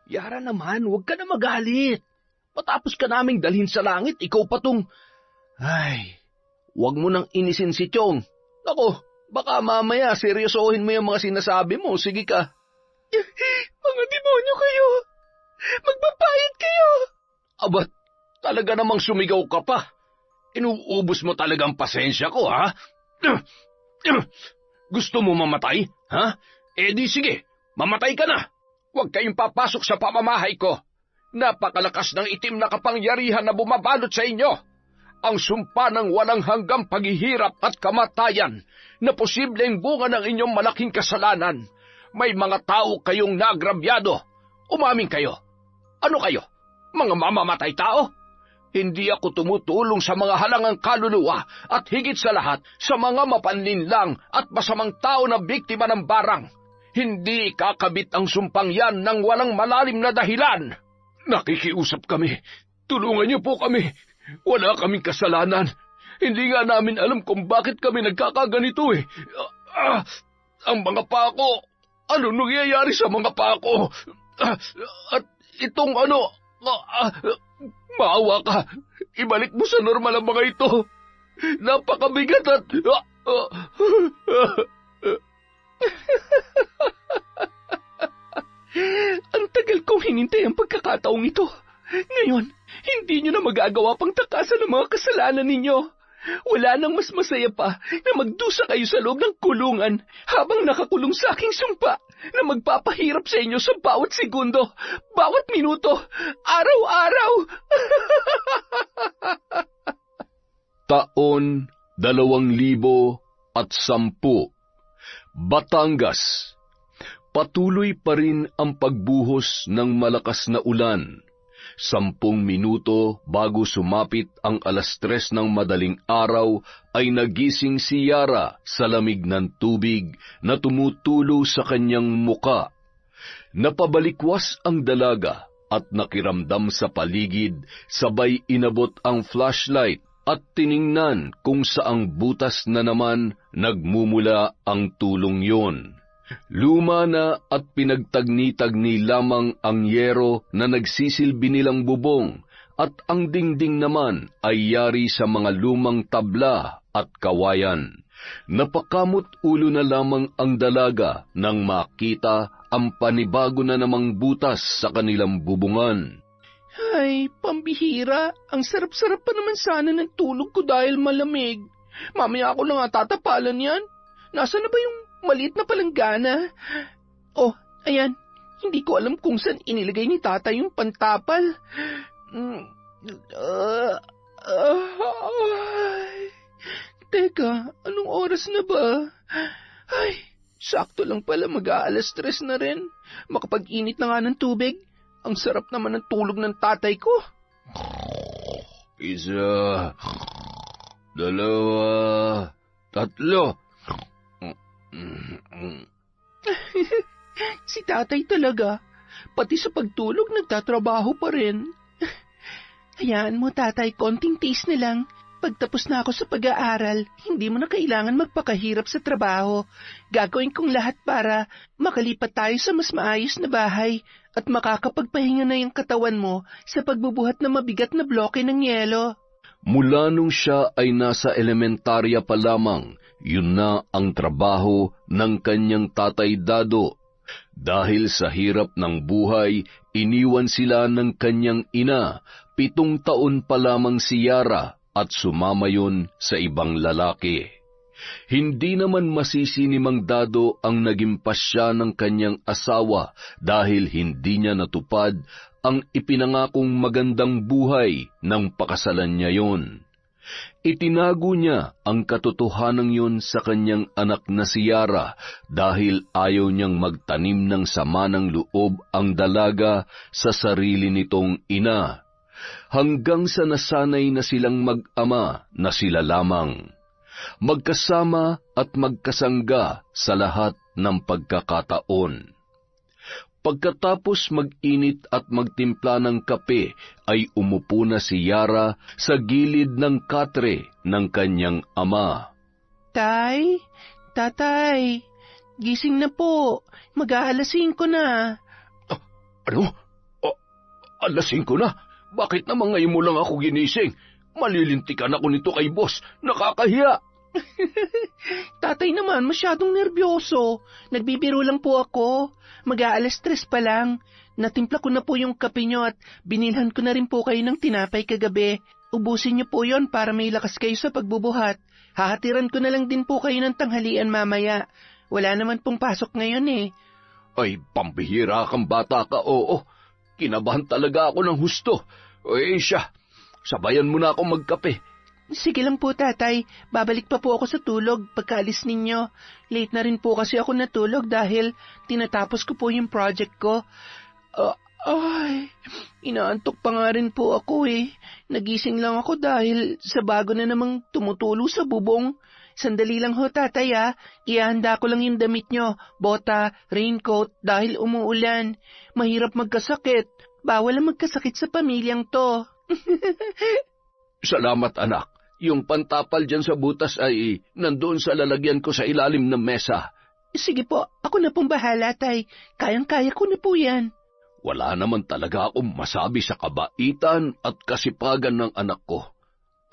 Yara naman, huwag ka na magalit. Matapos ka naming dalhin sa langit, ikaw pa tong... Ay, huwag mo nang inisin si Chong. Ako, baka mamaya seryosohin mo yung mga sinasabi mo. Sige ka. Mga demonyo kayo! Magpapayat kayo! Aba, talaga namang sumigaw ka pa. Inuubos mo talagang pasensya ko, ha? Gusto mo mamatay, ha? Eh di sige, mamatay ka na. Huwag kayong papasok sa pamamahay ko. Napakalakas ng itim na kapangyarihan na bumabalot sa inyo. Ang sumpa ng walang hanggang paghihirap at kamatayan na posibleng bunga ng inyong malaking kasalanan. May mga tao kayong nagrabyado. Umamin kayo. Ano kayo? Mga mamamatay tao? Hindi ako tumutulong sa mga halangang kaluluwa at higit sa lahat sa mga mapanlinlang at masamang tao na biktima ng barang. Hindi ikakabit ang sumpang yan ng walang malalim na dahilan. Nakikiusap kami. Tulungan niyo po kami. Wala kaming kasalanan. Hindi nga namin alam kung bakit kami nagkakaganito eh. Ang mga pako. Ano nangyayari sa mga pako? At itong ano... maawa ka. Ibalik mo sa normal ang mga ito. Napakabigat at... Ang tagal kong hinintay ang pagkakataong ito. Ngayon, hindi nyo na magagawa pang takasan ang mga kasalanan ninyo. Wala nang mas masaya pa na magdusa kayo sa loob ng kulungan habang nakakulong sa aking sumpa na magpapahirap sa inyo sa bawat segundo, bawat minuto, araw-araw. Taon 2010, Batangas. Patuloy pa rin ang pagbuhos ng malakas na ulan. 10 minuto bago sumapit ang 3:00 ng madaling araw ay nagising si Yara sa lamig ng tubig na tumutulo sa kanyang muka. Napabalikwas ang dalaga at nakiramdam sa paligid, sabay inabot ang flashlight at tiningnan kung saang butas na naman nagmumula ang tulong yon. Luma na at pinagtagni-tagni lamang ang yero na nagsisilbi nilang bubong at ang dingding naman ay yari sa mga lumang tabla at kawayan. Napakamot ulo na lamang ang dalaga nang makita ang panibago na namang butas sa kanilang bubungan. Ay, pambihira. Ang sarap-sarap pa naman sana ng tulog ko dahil malamig. Mamaya ako lang tatapalan yan. Nasaan na ba yung maliit na palanggana? Oh, ayan. Hindi ko alam kung saan inilagay ni Tata yung pantapal. Teka, anong oras na ba? Ay, sakto lang pala, mag-3:00 na rin. Makapag-init na nga ng tubig. Ang sarap naman ng tulog ng tatay ko. 1, 2, 3. Si tatay talaga. Pati sa pagtulog nagtatrabaho pa rin. Hayaan mo, tatay, konting tiis na lang. Pagtapos na ako sa pag-aaral, hindi mo na kailangan magpakahirap sa trabaho. Gagawin kong lahat para makalipat tayo sa mas maayos na bahay at makakapagpahinga na yung katawan mo sa pagbubuhat ng mabigat na bloke ng yelo. Mula nung siya ay nasa elementarya pa lamang, yun na ang trabaho ng kanyang tatay Dado. Dahil sa hirap ng buhay, iniwan sila ng kanyang ina. 7 taon pa lamang si Yara at sumama yun sa ibang lalaki. Hindi naman masisi ni Mang Dado ang naging pasya ng kanyang asawa dahil hindi niya natupad ang ipinangakong magandang buhay ng pakasalan niya yon. Itinago niya ang katotohanan yun sa kanyang anak na si Yara dahil ayaw niyang magtanim ng sama ng loob ang dalaga sa sarili nitong ina. Hanggang sa nasanay na silang mag-ama na sila lamang. Magkasama at magkasangga sa lahat ng pagkakataon. Pagkatapos mag-init at magtimpla ng kape, ay umupo na si Yara sa gilid ng katre ng kanyang ama. Tay, tatay, gising na po. Mag-5 na. Ano? Alas 5 na. Bakit naman ngayon mo lang ako ginising? Malilintikan ako nito kay boss. Nakakahiya. Tatay naman, masyadong nervyoso. Nagbibiro lang po ako. Mag-aalas 3 pa lang. Natimpla ko na po yung kape nyo at binilhan ko na rin po kayo ng tinapay kagabi. Ubusin niyo po yon para may lakas kayo sa pagbubuhat. Hahatiran ko na lang din po kayo ng tanghalian mamaya. Wala naman pong pasok ngayon eh. Ay, pambihira kang bata ka, oo. Kinabahan talaga ako ng husto. Siya, sabayan mo na ako magkape. Sige lang po, tatay. Babalik pa po ako sa tulog pagkaalis ninyo. Late na rin po kasi ako natulog dahil tinatapos ko po yung project ko. Inaantok pa nga rin po ako eh. Nagising lang ako dahil sa bago na namang tumutulo sa bubong. Sandali lang ho, tatay ha. Ihahanda ko lang yung damit nyo, bota, raincoat, dahil umuulan. Mahirap magkasakit. Bawal ang magkasakit sa pamilyang to. Salamat, anak. Yung pantapal dyan sa butas ay nandoon sa lalagyan ko sa ilalim ng mesa. Sige po, ako na pong bahala, tay. Kayang-kaya ko na po yan. Wala naman talaga akong masabi sa kabaitan at kasipagan ng anak ko.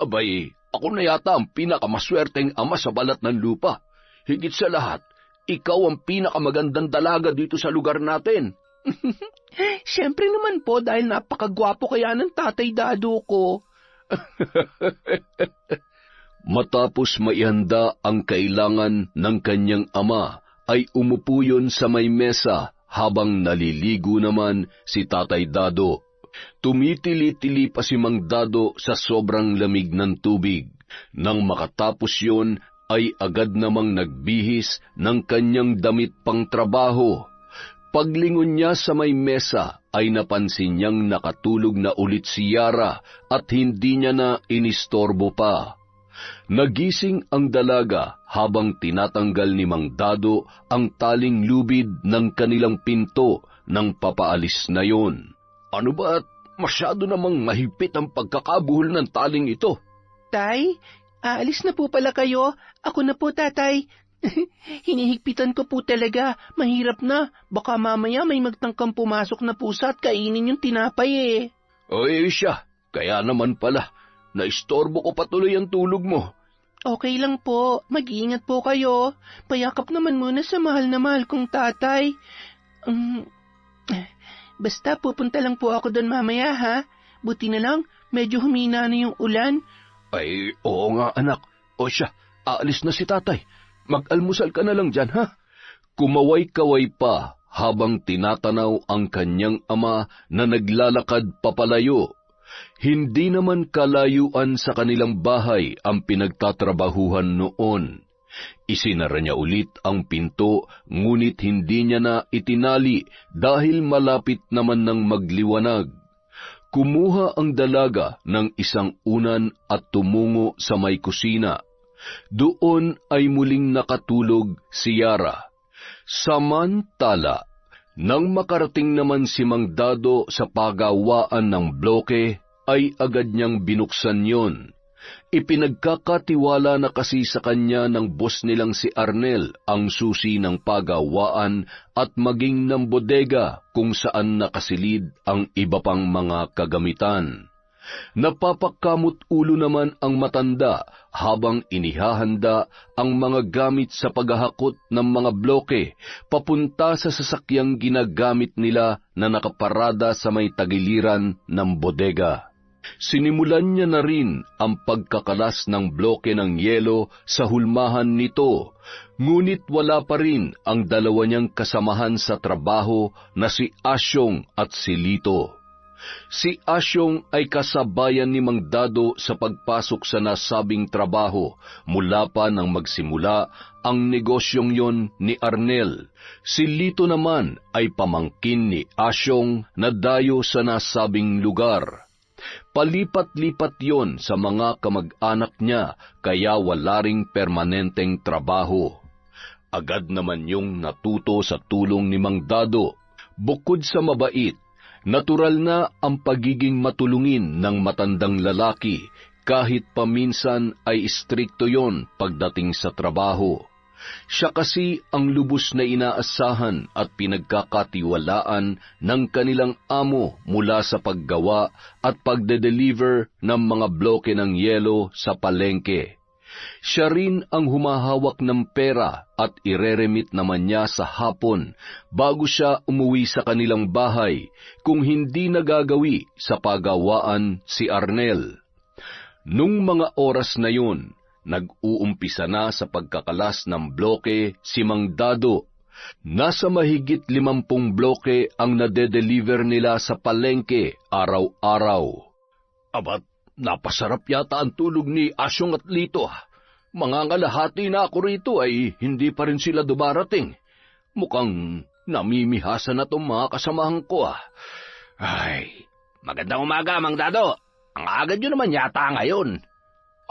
Abay, ako na yata ang pinakamaswerteng ama sa balat ng lupa. Higit sa lahat, ikaw ang pinakamagandang dalaga dito sa lugar natin. Siyempre naman po dahil napakagwapo kaya ng tatay dado ko. Matapos maihanda ang kailangan ng kanyang ama, ay umupo yun sa may mesa habang naliligo naman si Tatay Dado. Tumitili-tili pa si Mang Dado sa sobrang lamig ng tubig. Nang makatapos yun, ay agad namang nagbihis ng kanyang damit pang trabaho. Paglingon niya sa may mesa, ay napansin niyang nakatulog na ulit si Yara at hindi niya na inistorbo pa. Nagising ang dalaga habang tinatanggal ni Mang Dado ang taling lubid ng kanilang pinto nang papaalis na yon. Ano ba at masyado namang mahigpit ang pagkakabuhol ng taling ito? Tay, aalis na po pala kayo. Ako na po, tatay. Hinihigpitan ko po talaga. Mahirap na. Baka mamaya may magtangkang pumasok na pusa at kainin yung tinapay eh. Oy siya, kaya naman pala. Naistorbo ko patuloy ang tulog mo. Okay lang po. Mag-iingat po kayo. Payakap naman muna sa mahal na mahal kong tatay. Basta pupunta lang po ako doon mamaya ha. Buti na lang, medyo humina na yung ulan. Ay, oo nga anak. O siya, aalis na si tatay. Mag-almusal ka na lang dyan ha. Kumaway-kaway pa habang tinatanaw ang kanyang ama na naglalakad papalayo. Hindi naman kalayuan sa kanilang bahay ang pinagtatrabahuhan noon. Isinara niya ulit ang pinto, ngunit hindi niya na itinali dahil malapit naman ng magliwanag. Kumuha ang dalaga ng isang unan at tumungo sa may kusina. Doon ay muling nakatulog si Yara. Samantala, nang makarating naman si Mang Dado sa pagawaan ng bloke, ay agad niyang binuksan yon. Ipinagkakatiwala na kasi sa kanya ng boss nilang si Arnel ang susi ng pagawaan at maging ng bodega kung saan nakasilid ang iba pang mga kagamitan. Napapakamot ulo naman ang matanda habang inihahanda ang mga gamit sa paghahakot ng mga bloke papunta sa sasakyang ginagamit nila na nakaparada sa may tagiliran ng bodega. Sinimulan niya na rin ang pagkakalas ng bloke ng yelo sa hulmahan nito, ngunit wala pa rin ang dalawa niyang kasamahan sa trabaho na si Asyong at si Lito. Si Asyong ay kasabayan ni Mang Dado sa pagpasok sa nasabing trabaho mula pa nang magsimula ang negosyong yon ni Arnel. Si Lito naman ay pamangkin ni Asyong na dayo sa nasabing lugar. Palipat-lipat yon sa mga kamag-anak niya kaya wala ring permanenteng trabaho. Agad naman yung natuto sa tulong ni Mang Dado. Bukod sa mabait, natural na ang pagiging matulungin ng matandang lalaki kahit paminsan ay istrikto yon pagdating sa trabaho. Siya kasi ang lubos na inaasahan at pinagkakatiwalaan ng kanilang amo mula sa paggawa at pagde-deliver ng mga bloke ng yelo sa palengke. Siya rin ang humahawak ng pera at ireremit naman niya sa hapon bago siya umuwi sa kanilang bahay kung hindi nagagawi sa pagawaan si Arnel. Nung mga oras na yun, nag-uumpisa na sa pagkakalas ng bloke si Mang Dado. Nasa mahigit 50 bloke ang nade-deliver nila sa palengke araw-araw. Abat, napasarap yata ang tulog ni Asyong at Lito. Mangangalahati na ako rito ay hindi pa rin sila dumarating. Mukhang namimihasan na itong mga kasamahan ko. Ay, magandang umaga, Mang Dado. Ang agad nyo naman yata ngayon.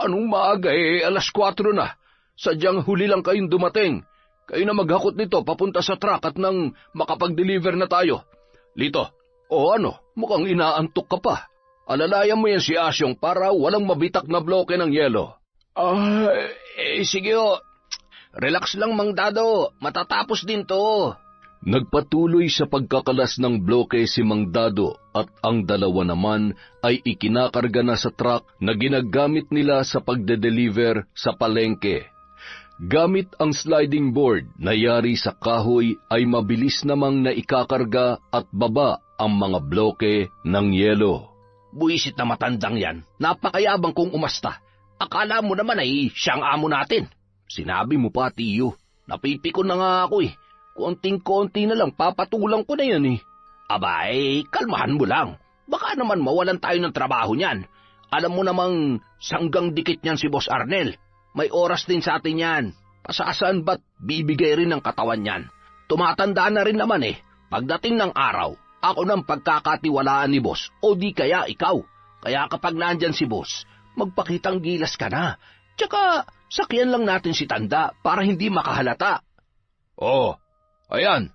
Anong maaga alas 4 na. Sadyang huli lang kayong dumating. Kayo na maghakot nito papunta sa truck at nang makapag-deliver na tayo. Lito, mukhang inaantok ka pa. Alalayan mo yan si Asyong para walang mabitak na bloke ng yelo. Sige o. Relax lang, Mang Dado. Matatapos din to. Nagpatuloy sa pagkakalas ng bloke si Mang Dado at ang dalawa naman ay ikinakarga na sa truck na ginagamit nila sa pagde-deliver sa palengke. Gamit ang sliding board na yari sa kahoy ay mabilis namang naikakarga at baba ang mga bloke ng yelo. Buisit na matandang yan, napakayabang kong umasta. Akala mo naman ay siyang amo natin. Sinabi mo pa, tiyo, napipikon na nga ako eh. Konting-konti na lang, papatulang ko na yan eh. Abay, kalmahan mo lang. Baka naman mawalan tayo ng trabaho niyan. Alam mo namang sanggang dikit niyan si Boss Arnel. May oras din sa atin yan. Pasasaan ba't bibigay rin ng katawan niyan? Tumatanda na rin naman eh. Pagdating ng araw, ako nang pagkakatiwalaan ni Boss o di kaya ikaw. Kaya kapag nandyan si Boss, magpakitang gilas ka na. Tsaka sakyan lang natin si Tanda para hindi makahalata. Oh, ayan.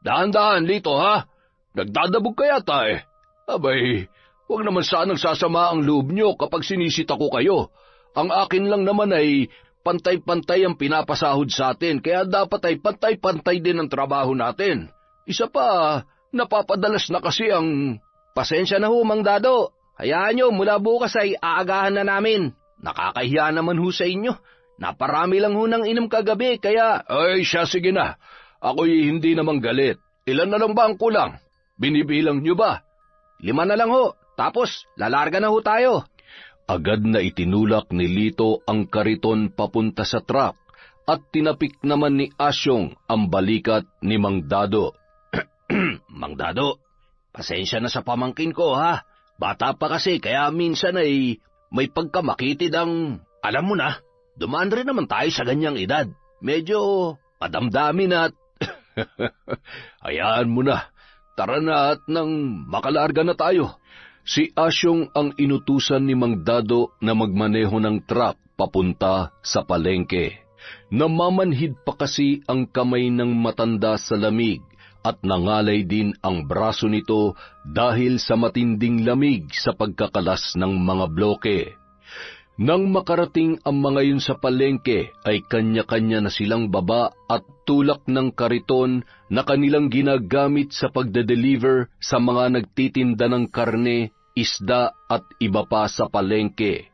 Dahan-dahan, Lito, ha? Nagdadabog ka yata eh. Abay, huwag naman sanang sasama ang loob nyo kapag sinisita ko kayo. Ang akin lang naman ay pantay-pantay ang pinapasahod sa atin, kaya dapat ay pantay-pantay din ang trabaho natin. Isa pa, napapadalas na kasi ang... Pasensya na ho, Mang Dado. Hayaan nyo, mula bukas ay aagahan na namin. Nakakahiya naman ho sa inyo. Naparami lang ho ng inom kagabi, kaya... Ay, siya, sige na. Ako'y hindi namang galit. Ilan na lang ba ang kulang? Binibilang nyo ba? 5 na lang ho, tapos lalarga na ho tayo. Agad na itinulak ni Lito ang kariton papunta sa truck at tinapik naman ni Asyong ang balikat ni Mang Dado. Mang Dado, pasensya na sa pamangkin ko ha. Bata pa kasi kaya minsan ay may pagkamakitid ang... Alam mo na, dumaan rin naman tayo sa ganyang edad. Medyo madamdamin at... Hayaan mo na. Tara na at nang makalarga na tayo. Si Asyong ang inutusan ni Mang Dado na magmaneho ng truck papunta sa palengke. Namamanhid pa kasi ang kamay ng matanda sa lamig at nangalay din ang braso nito dahil sa matinding lamig sa pagkakalas ng mga bloke. Nang makarating ang mga yun sa palengke ay kanya-kanya na silang baba at tulak ng kariton na kanilang ginagamit sa pagde-deliver sa mga nagtitinda ng karne, isda at iba pa sa palengke.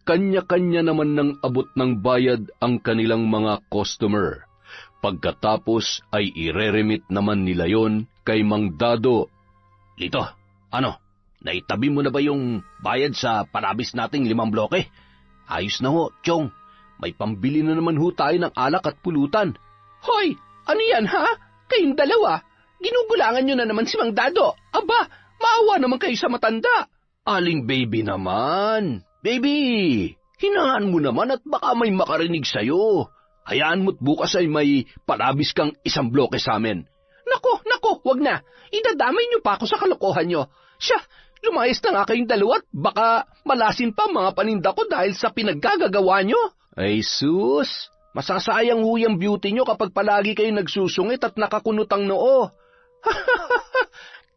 Kanya-kanya naman ng abot ng bayad ang kanilang mga customer. Pagkatapos ay ireremit naman nila yon kay Mang Dado. Lito, ano? Naitabi mo na ba yung bayad sa panabis nating 5 bloke? Ayos na ho, Chong. May pambili na naman ho tayo ng alak at pulutan. Hoy, ano yan ha? Kayong dalawa. Ginugulangan nyo na naman si Mang Dado. Aba, maawa naman kayo sa matanda. Aling baby naman. Baby, hinaan mo naman at baka may makarinig sa'yo. Hayaan mo't bukas ay may panabis kang 1 bloke sa amin. Nako, wag na. Idadamay nyo pa ako sa kalokohan nyo. Siya, lumayas na nga kayong dalawa at baka malasin pa mga paninda ko dahil sa pinaggagawa nyo. Ay sus, masasayang huyang beauty nyo kapag palagi kayo nagsusungit at nakakunutang noo.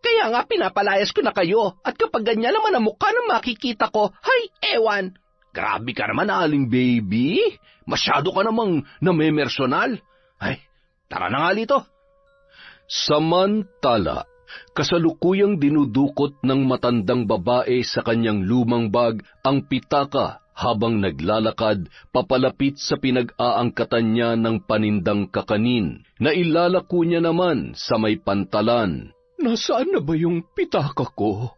Kaya nga pinapalayas ko na kayo at kapag ganyan naman ang mukha na makikita ko, hay ewan. Grabe ka naman, Aling Baby. Masyado ka namang namemersonal. Ay, tara na nga dito. Samantala, kasalukuyang dinudukot ng matandang babae sa kanyang lumang bag ang pitaka habang naglalakad papalapit sa pinag-aangkatan niya ng panindang kakanin na ilalako niya naman sa may pantalan. Nasaan na ba yung pitaka ko?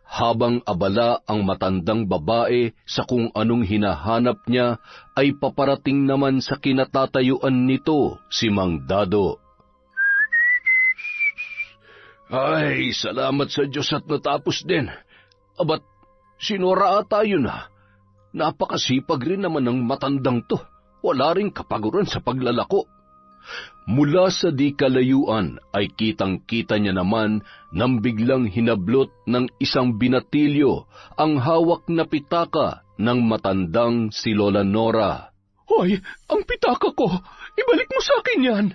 Habang abala ang matandang babae sa kung anong hinahanap niya, ay paparating naman sa kinatatayuan nito si Mang Dado. Ay, salamat sa Diyos at natapos din. Abat, sinura tayo na. Napakasipag rin naman ng matandang to. Wala ring kapaguran sa paglalako. Mula sa di kalayuan ay kitang-kita niya naman nang biglang hinablot ng isang binatilyo ang hawak na pitaka ng matandang si Lola Nora. Hoy, ang pitaka ko! Ibalik mo sa akin yan!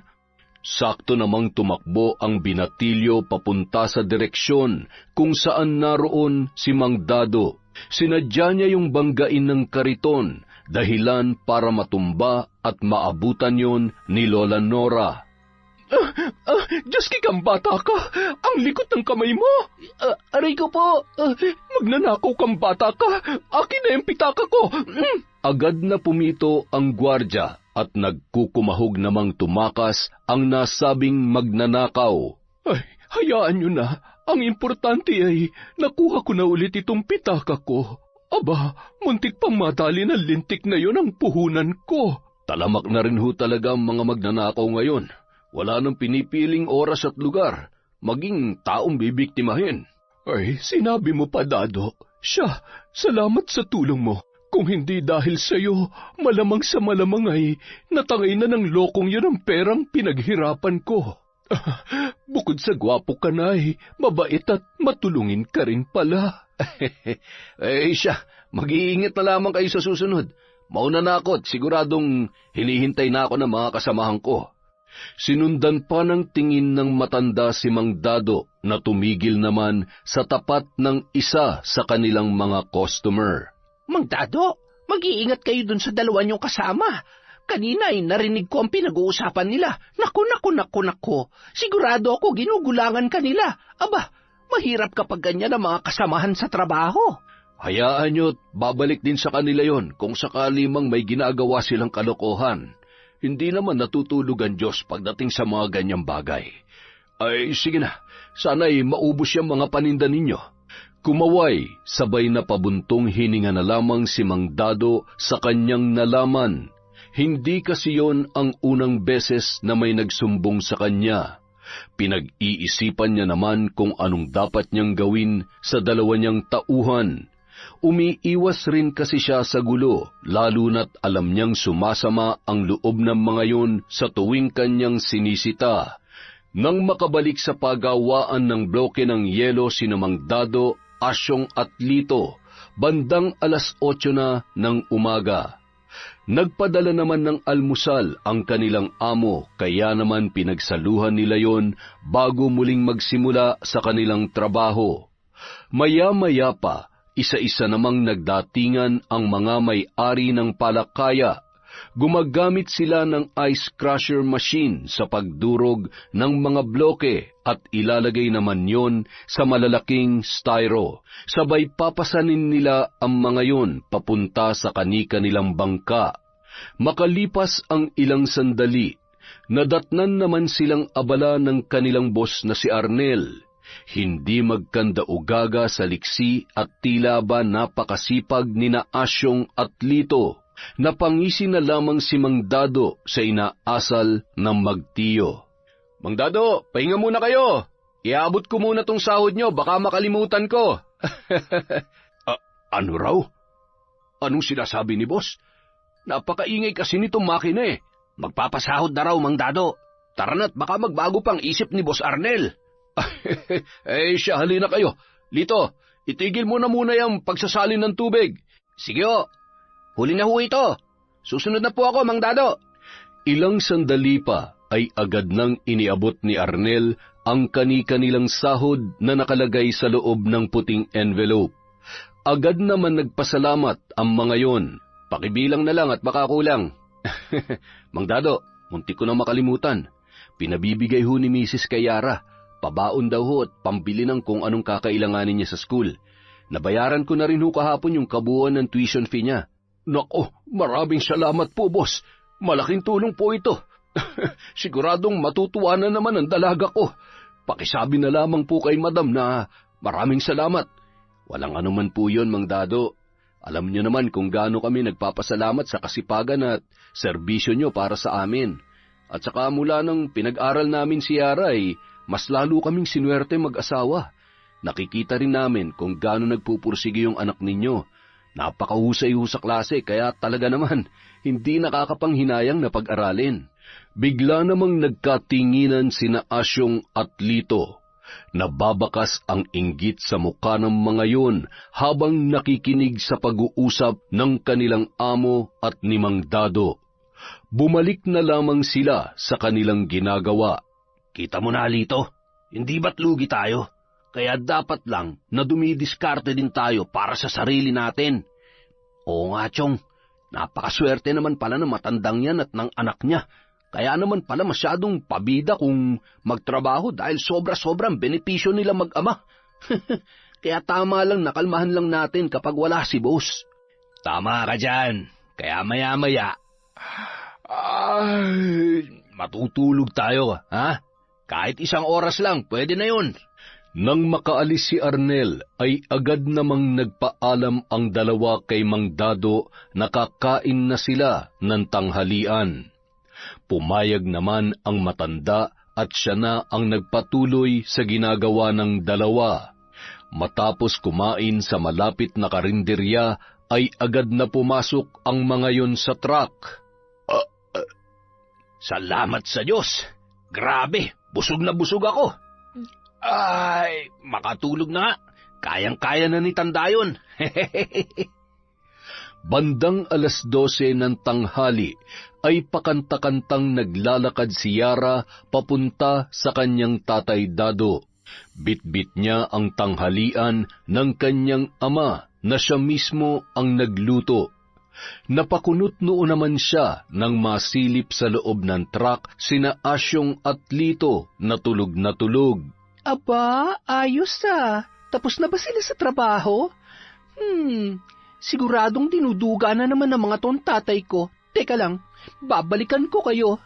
Sakto namang tumakbo ang binatilyo papunta sa direksyon kung saan naroon si Mang Dado. Sinadya niya yung banggain ng kariton, dahilan para matumba at maabutan yon ni Lola Nora. Diyos kang bata ka! Ang likot ng kamay mo! Aray ko po! Magnanakaw kang bata ka! Akin na yung pitaka ko! Agad na pumito ang gwardya at nagkukumahog namang tumakas ang nasabing magnanakaw. Ay, hayaan nyo na. Ang importante ay nakuha ko na ulit itong pitaka ko. Aba, muntik pang madali na lintik na yon ang puhunan ko. Talamak na rin ho talaga ang mga magnanakaw ngayon. Wala nang pinipiling oras at lugar, maging taong bibiktimahin. Ay, sinabi mo pa, Dado. Siya, salamat sa tulong mo. Kung hindi dahil sa'yo, malamang sa malamang ay natangay na ng lokong yun ang perang pinaghirapan ko. Bukod sa gwapo ka na ay mabait at matulungin ka rin pala. Siya, mag-iingat na lamang kayo sa susunod. Mauna na ako at siguradong hinihintay na ako ng mga kasamahan ko. Sinundan pa ng tingin ng matanda si Mang Dado na tumigil naman sa tapat ng isa sa kanilang mga customer. Mang Dado, mag-iingat kayo dun sa dalawa niyong kasama. Kanina ay narinig ko ang pinag-uusapan nila. Naku. Sigurado ako ginugulangan kanila. Aba, mahirap kapag ganyan ang mga kasamahan sa trabaho. Hayaan niyo't babalik din sa kanila yon kung sakali mang may ginagawa silang kalokohan. Hindi naman natutulog ang Diyos pagdating sa mga ganyang bagay. Ay, sige na. Sana'y maubos yung mga paninda ninyo. Kumaway, sabay na pabuntong hininga na lamang si Mang Dado sa kanyang nalaman. Hindi kasi yon ang unang beses na may nagsumbong sa kanya. Pinag-iisipan niya naman kung anong dapat niyang gawin sa dalawa niyang tauhan. Umiiwas rin kasi siya sa gulo, lalo na't alam niyang sumasama ang loob ng mga yon sa tuwing kanyang sinisita. Nang makabalik sa pagawaan ng bloke ng yelo sina Mang Dado, Asyong at Lito, bandang 8:00 na ng umaga. Nagpadala naman ng almusal ang kanilang amo, kaya naman pinagsaluhan nila yon bago muling magsimula sa kanilang trabaho. Maya-maya pa, isa-isa namang nagdatingan ang mga may-ari ng palakaya. Gumagamit sila ng ice crusher machine sa pagdurog ng mga bloke at ilalagay naman yon sa malalaking styro. Sabay papasanin nila ang mga yon papunta sa kani-kanilang bangka. Makalipas ang ilang sandali, nadatnan naman silang abala ng kanilang boss na si Arnel. Hindi magkanda-ugaga sa liksi at tila ba napakasipag ni na Asyong at Lito. Napangisi na lamang si Mang Dado sa inaasal ng magtiyo. Mang Dado, pahinga muna kayo. Iabot ko muna tong sahod nyo, baka makalimutan ko. Ano raw? Anong sinasabi ni boss? Napakaingay kasi nitong makina eh. Magpapasahod na raw, Mang Dado. Tara na't baka magbago pang isip ni Boss Arnel. Siya, halina kayo. Lito, itigil mo na muna yung pagsasalin ng tubig. Sige o. Huli na ho ito. Susunod na po ako, Mang Dado. Ilang sandali pa ay agad nang iniabot ni Arnel ang kani-kanilang sahod na nakalagay sa loob ng puting envelope. Agad naman nagpasalamat ang mga yon. Pakibilang na lang at baka kulang. Mang Dado, muntik ko na makalimutan. Pinabibigay ho ni Mrs. kay Yara. Pabaon daw ho at pambili ng kung anong kakailanganin niya sa school. Nabayaran ko na rin ho kahapon yung kabuuan ng tuition fee niya. Nako, maraming salamat po, boss. Malaking tulong po ito. Siguradong matutuwa na naman ang dalaga ko. Pakisabi na lamang po kay madam na maraming salamat. Walang anuman po yun, Mang Dado. Alam niyo naman kung gaano kami nagpapasalamat sa kasipagan at serbisyo niyo para sa amin. At saka mula nang pinag-aral namin si Yara ay mas lalo kaming sinuwerte mag-asawa. Nakikita rin namin kung gaano nagpupursige yung anak ninyo. Napakahusay ho sa klase kaya talaga naman hindi nakakapanghinayang na pag-aralin. Bigla namang nagkatinginan sina Asyong at Lito. Nababakas ang inggit sa mukha ng mga yun habang nakikinig sa pag-uusap ng kanilang amo at ni Mang Dado. Bumalik na lamang sila sa kanilang ginagawa. Kita mo na, Lito, hindi ba't lugi tayo? Kaya dapat lang na dumidiskarte din tayo para sa sarili natin. Oo nga, Chong, napakaswerte naman pala ng matandang yan at ng anak niya. Kaya naman pala masyadong pabida kung magtrabaho dahil sobra-sobrang benepisyo nila mag-ama. Kaya tama lang nakalmahan lang natin kapag wala si boss. Tama ka dyan. Kaya maya-maya, matutulog tayo, ha? Kahit 1 oras lang, pwede na yun. Nang makaalis si Arnel, ay agad namang nagpaalam ang dalawa kay Mang Dado na kakain na sila ng tanghalian. Pumayag naman ang matanda at siya na ang nagpatuloy sa ginagawa ng dalawa. Matapos kumain sa malapit na karinderya, ay agad na pumasok ang mga yon sa truck. Salamat sa Diyos! Grabe, busog na busog ako! Ay, makatulog na nga. Kayang-kaya na ni Tanda yun. Bandang 12:00 ng tanghali ay pakanta-kantang naglalakad si Yara papunta sa kanyang tatay Dado. Bit-bit niya ang tanghalian ng kanyang ama na siya mismo ang nagluto. Napakunot noon naman siya nang masilip sa loob ng truck sina Asyong at Lito na tulog na tulog. Aba, ayos ah. Tapos na ba sila sa trabaho? Siguradong dinuduga na naman ng mga ton tatay ko. Teka lang, babalikan ko kayo.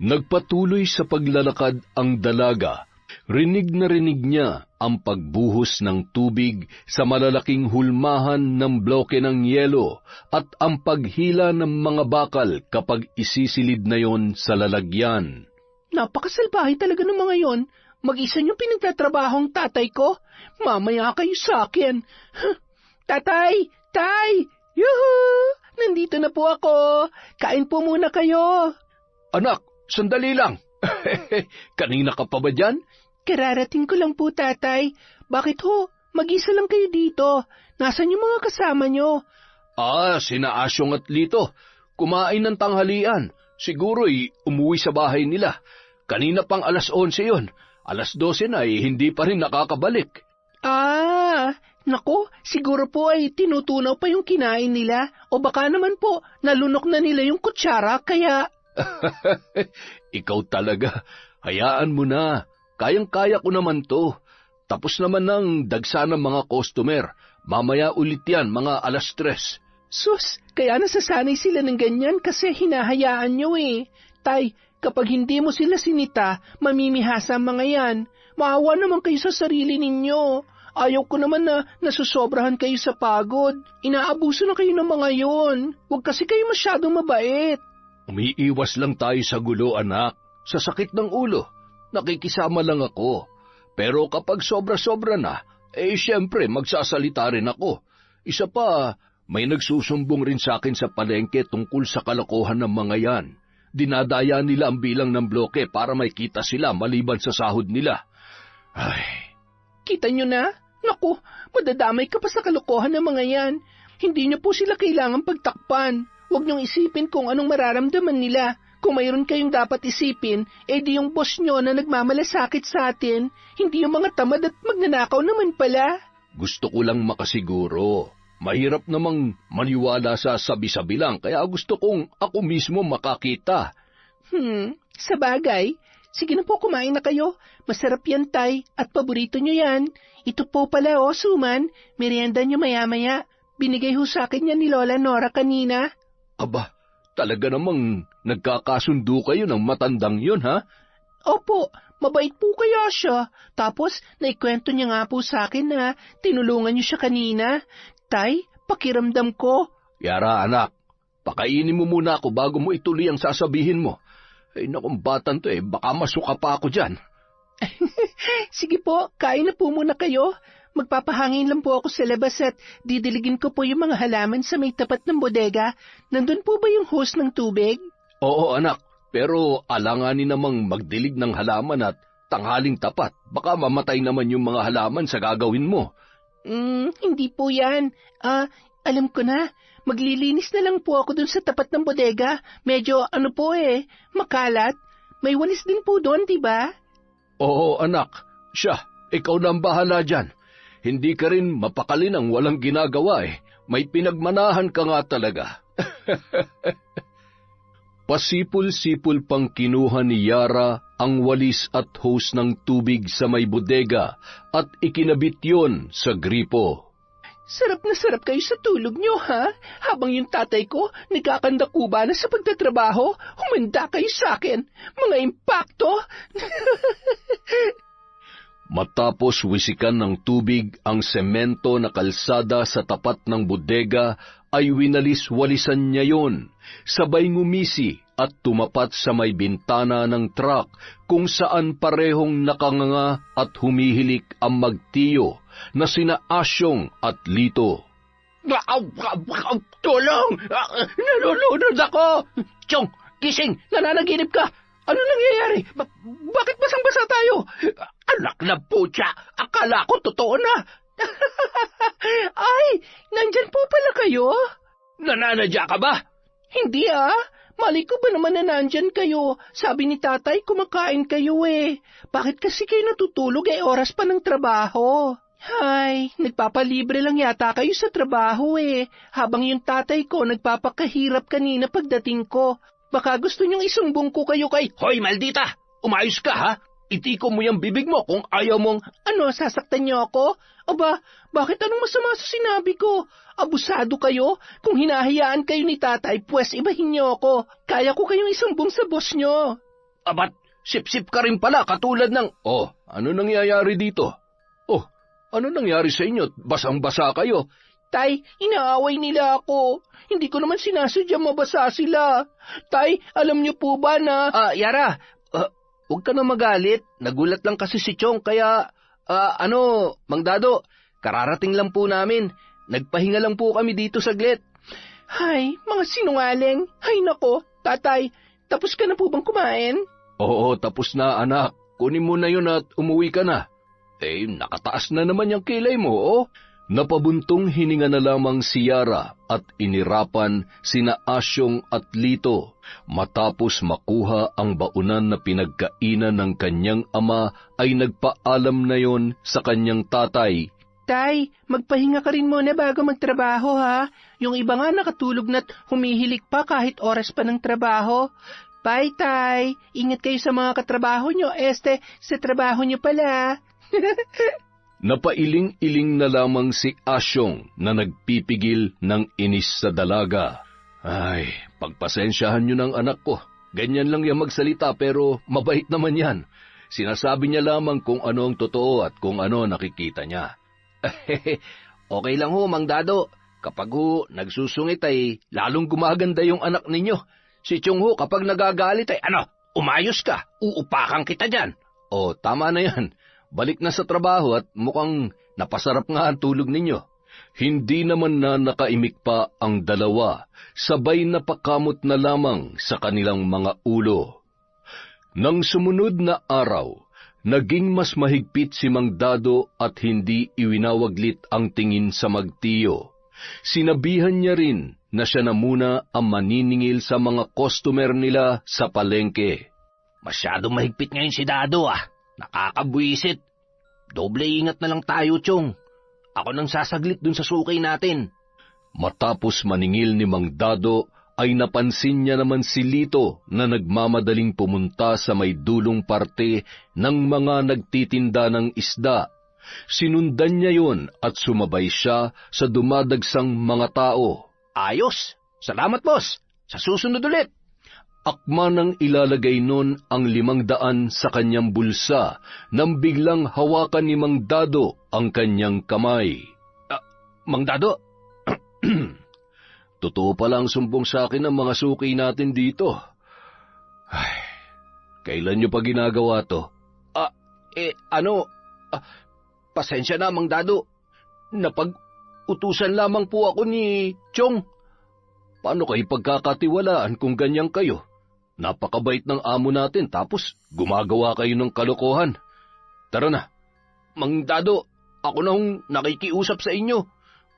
Nagpatuloy sa paglalakad ang dalaga. Rinig na rinig niya ang pagbuhos ng tubig sa malalaking hulmahan ng bloke ng yelo at ang paghila ng mga bakal kapag isisilid na yon sa lalagyan. Napakasalbahe talaga ng mga yon. Mag-isa niyong pinagtatrabaho ang tatay ko. Mamaya kayo sa akin. Tatay! Tay! Yuhu! Nandito na po ako. Kain po muna kayo. Anak, sandali lang. Kanina ka pa ba dyan? Kararating ko lang po, tatay. Bakit ho? Mag-isa lang kayo dito. Nasaan yung mga kasama niyo? Sina Asyong at Lito. Kumain ng tanghalian. Siguro'y umuwi sa bahay nila. Kanina pang 11:00 yon. 12:00 na hindi pa rin nakakabalik. Nako, siguro po ay tinutunaw pa yung kinain nila. O baka naman po, nalunok na nila yung kutsara, kaya... Ikaw talaga. Hayaan mo na. Kayang-kaya ko naman to. Tapos naman ng dagsa ng mga customer. Mamaya ulit yan, mga 3:00. Sus, kaya nasasanay sila ng ganyan kasi hinahayaan nyo eh. Tay, kapag hindi mo sila sinita, mamimihasa ang mga yan. Maawa naman kayo sa sarili ninyo. Ayaw ko naman na nasusobrahan kayo sa pagod. Inaabuso na kayo ng mga yon. Huwag kasi kayo masyadong mabait. Umiiwas lang tayo sa gulo, anak. Sa sakit ng ulo, nakikisama lang ako. Pero kapag sobra-sobra na, siyempre magsasalita rin ako. Isa pa, may nagsusumbong rin sa akin sa palengke tungkol sa kalokohan ng mga yan. Dinadaya nila ang bilang ng bloke para may kita sila maliban sa sahod nila. Ay... Kita nyo na? Naku, madadamay ka pa sa kalokohan ng mga yan. Hindi nyo po sila kailangang pagtakpan. Huwag nyong isipin kung anong mararamdaman nila. Kung mayroon kayong dapat isipin, di yung boss nyo na nagmamalasakit sa atin. Hindi yung mga tamad at magnanakaw naman pala. Gusto ko lang makasiguro. Mahirap namang maniwala sa sabi-sabi lang, kaya gusto kong ako mismo makakita. Sabagay. Sige na po, kumain na kayo. Masarap yan, Tay, at paborito nyo yan. Ito po pala, Suman. Merienda nyo maya-maya. Binigay ho sa akin yan ni Lola Nora kanina. Aba, talaga namang nagkakasundo kayo ng matandang yun, ha? Opo, mabait po kaya siya. Tapos, naikwento niya nga po sa akin na tinulungan niyo siya kanina. Tay, pakiramdam ko. Yara, anak, pakainin mo muna ako bago mo ituloy ang sasabihin mo. Ay, nakong batan to baka masuka pa ako dyan. Sige po, kain na po muna kayo. Magpapahangin lang po ako sa labas at didiligin ko po yung mga halaman sa may tapat ng bodega. Nandun po ba yung hose ng tubig? Oo, anak, pero alanganin namang magdilig ng halaman at tanghaling tapat. Baka mamatay naman yung mga halaman sa gagawin mo. Hindi po yan. Alam ko na. Maglilinis na lang po ako dun sa tapat ng bodega. Medyo makalat. May walis din po doon, diba? Oo, anak. Siya, ikaw na ang bahala dyan. Hindi ka rin mapakali ng walang ginagawa May pinagmanahan ka nga talaga. Pasipul-sipul pang kinuha ni Yara ang walis at hose ng tubig sa may bodega at ikinabit yon sa gripo. Sarap na sarap kayo sa tulog nyo, ha? Habang yung tatay ko nagkakandakuba na sa pagtatrabaho, humanda kayo sa akin. Mga impakto! Matapos wisikan ng tubig ang semento na kalsada sa tapat ng bodega, ay winalis-walisan niya yon, sabay ngumisi at tumapat sa may bintana ng truck kung saan parehong nakanganga at humihilik ang magtiyo na sina Asyong at Lito. Tulong! Nalulunod ako! Chong, gising! Nananaginip ka! Ano nangyayari? Bakit basang-basa tayo? Anak na putya! Akala ko totoo na! Ay, nandyan po pala kayo? Nananadya ka ba? Hindi Mali ko ba naman na nandyan kayo? Sabi ni tatay, kumakain kayo Bakit kasi kayo natutulog oras pa ng trabaho? Ay, nagpapalibre lang yata kayo sa trabaho Habang yung tatay ko nagpapakahirap kanina pagdating ko. Baka gusto niyong isumbong ko kayo kay... Hoy, maldita! Umayos ka, ha? Itiko mo yung bibig mo kung ayaw mong... Ano, sasaktan niyo ako? Aba, bakit anong masama sa sinabi ko? Abusado kayo? Kung hinahayaan kayo ni tatay, pues ibahin niyo ako. Kaya ko kayong isumbong sa boss niyo. Abat, sip-sip ka rin pala, katulad ng... Oh, ano nangyayari dito? Oh, ano nangyari sa inyo? Basang-basa kayo. Tay, inaaway nila ako. Hindi ko naman sinasadya mabasa sila. Tay, alam niyo po ba na... Yara, huwag ka na magalit. Nagulat lang kasi si Chong, kaya... Mang Dado, kararating lang po namin. Nagpahinga lang po kami dito saglit. Hay, mga sinungaling. Hay nako, tatay, tapos ka na po bang kumain? Oo, tapos na anak. Kunin mo na yun at umuwi ka na. Nakataas na naman yung kilay mo, Napabuntong hininga na lamang si Yara at inirapan sina Asyong at Lito. Matapos makuha ang baunan na pinagkainan ng kanyang ama, ay nagpaalam na yon sa kanyang tatay. Tay, magpahinga ka rin muna bago magtrabaho, ha? Yung iba nga nakatulog na't humihilik pa kahit oras pa ng trabaho. Bye, Tay. Ingat kayo sa mga katrabaho nyo. Sa trabaho nyo pala. Napailing-iling na lamang si Asyong na nagpipigil ng inis sa dalaga. Ay, pagpasensyahan nyo ng anak ko. Ganyan lang yung magsalita pero mabait naman yan. Sinasabi niya lamang kung ano ang totoo at kung ano nakikita niya. Okay lang Mang Dado. Kapag nagsusungit ay lalong gumaganda yung anak ninyo. Si Chong kapag nagagalit ay umayos ka, uupakan kita dyan. Tama na yan. Balik na sa trabaho at mukhang napasarap nga ang tulog ninyo. Hindi naman na nakaimik pa ang dalawa, sabay napakamot na lamang sa kanilang mga ulo. Nang sumunod na araw, naging mas mahigpit si Mang Dado at hindi iwinawaglit ang tingin sa magtiyo. Sinabihan niya rin na siya na muna ang maniningil sa mga customer nila sa palengke. Masyadong mahigpit ngayon si Dado Nakakabwisit. Doble ingat na lang tayo, Chong. Ako nang sasaglit dun sa suki natin. Matapos maningil ni Mang Dado, ay napansin niya naman si Lito na nagmamadaling pumunta sa may dulong parte ng mga nagtitinda ng isda. Sinundan niya yon at sumabay siya sa dumadagsang mga tao. Ayos! Salamat, boss! Sa susunod ulit! Akma nang ilalagay nun ang 500 sa kanyang bulsa nang biglang hawakan ni Mang Dado ang kanyang kamay. Mang Dado? Totoo pala ang sumbong sa akin ng mga suki natin dito. Ay, kailan niyo pa ginagawa to? Pasensya na, Mang Dado. Napag-utusan lamang po ako ni Chong. Paano kayo pagkakatiwalaan kung ganyan kayo? Napakabait ng amo natin tapos gumagawa kayo ng kalokohan. Tara na. Mang Dado, ako na hong nakikiusap sa inyo.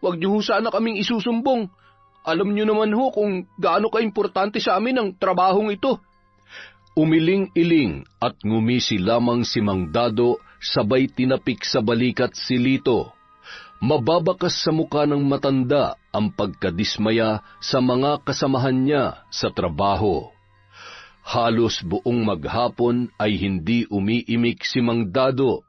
Huwag niyo ho sana kaming isusumbong. Alam niyo naman ho kung gaano kaimportante sa amin ang trabahong ito. Umiling-iling at ngumisi lamang si Mang Dado, sabay tinapik sa balikat si Lito. Mababakas sa muka ng matanda ang pagkadismaya sa mga kasamahan niya sa trabaho. Halos buong maghapon ay hindi umiimik si Mang Dado.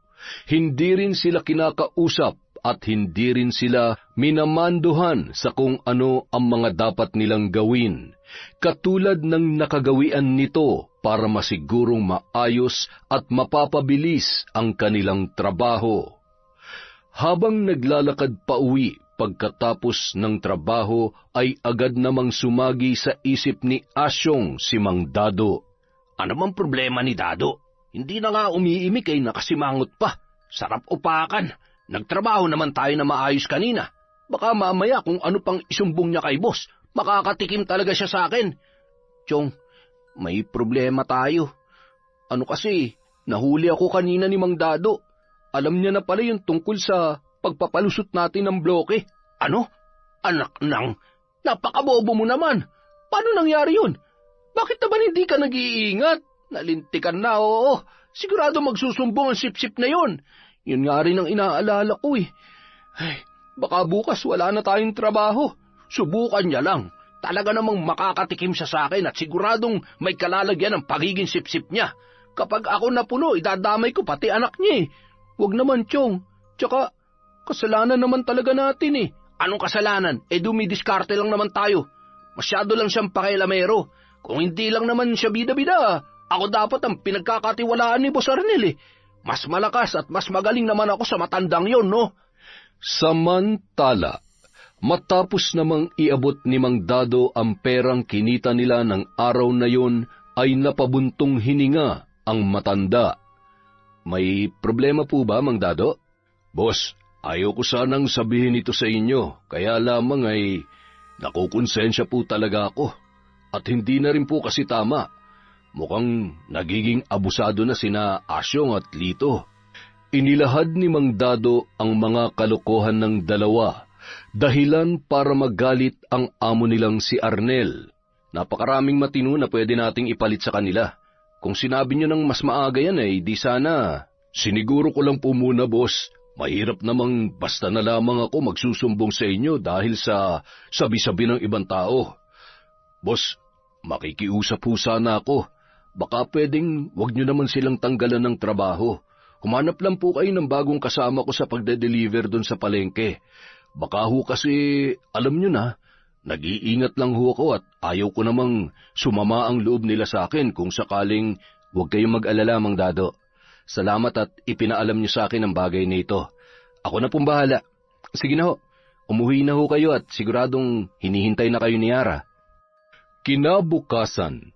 Hindi rin sila kinakausap at hindi rin sila minamanduhan sa kung ano ang mga dapat nilang gawin, katulad ng nakagawian nito para masigurong maayos at mapapabilis ang kanilang trabaho. Habang naglalakad pa uwi pagkatapos ng trabaho ay agad namang sumagi sa isip ni Asyong si Mang Dado. Ano mang problema ni Dado? Hindi na nga umiimik ay nakasimangot pa. Sarap upakan. Nagtrabaho naman tayo na maayos kanina. Baka mamaya kung ano pang isumbong niya kay boss, makakatikim talaga siya sa akin. Chong, may problema tayo. Ano kasi, nahuli ako kanina ni Mang Dado. Alam niya na pala yung tungkol sa pagpapalusot natin ng bloke. Ano? Anak nang, napakabobo mo naman. Paano nangyari yun? Bakit naman hindi ka nag-iingat? Nalintikan na, oo. Sigurado magsusumbong ang sip-sip na yun. Yun nga rin ang inaalala ko eh. Ay, baka bukas wala na tayong trabaho. Subukan niya lang. Talaga namang makakatikim siya sa akin at siguradong may kalalagyan ng pagiging sip-sip niya. Kapag ako napuno, idadamay ko pati anak niya eh. Huwag naman, Chong. Tsaka, kasalanan naman talaga natin eh. Anong kasalanan? Dumidiskarte lang naman tayo. Masyado lang siyang pakialamero. Kung hindi lang naman siya bida-bida, ako dapat ang pinagkakatiwalaan ni Boss Arnel eh. Mas malakas at mas magaling naman ako sa matandang yon, no? Samantala, matapos namang iabot ni Mang Dado ang perang kinita nila ng araw na yon, ay napabuntong hininga ang matanda. May problema po ba, Mang Dado? Boss, ayaw ko sanang sabihin ito sa inyo, kaya lamang ay nakukonsensya po talaga ako. At hindi na rin po kasi tama. Mukhang nagiging abusado na sina Asyong at Lito. Inilahad ni Mang Dado ang mga kalokohan ng dalawa, dahilan para magalit ang amo nilang si Arnel. Napakaraming matino na pwede nating ipalit sa kanila. Kung sinabi niyo ng mas maaga yan ay di sana. Siniguro ko lang po muna, boss. Mahirap namang basta na lamang ako magsusumbong sa inyo dahil sa sabi-sabi ng ibang tao. Boss, makikiusap po sana ako. Baka pwedeng wag niyo naman silang tanggalan ng trabaho. Humanap lang po kayo ng bagong kasama ko sa pagde-deliver doon sa palengke. Baka ho kasi, alam niyo na, nag-iingat lang ho ako at ayaw ko namang sumama ang loob nila sa akin kung sakaling wag kayong mag-alala, Mang Dado. Salamat at ipinaalam niyo sa akin ang bagay na ito. Ako na pong bahala. Sige na ho, umuwi na ho kayo at siguradong hinihintay na kayo ni Yara. Kinabukasan,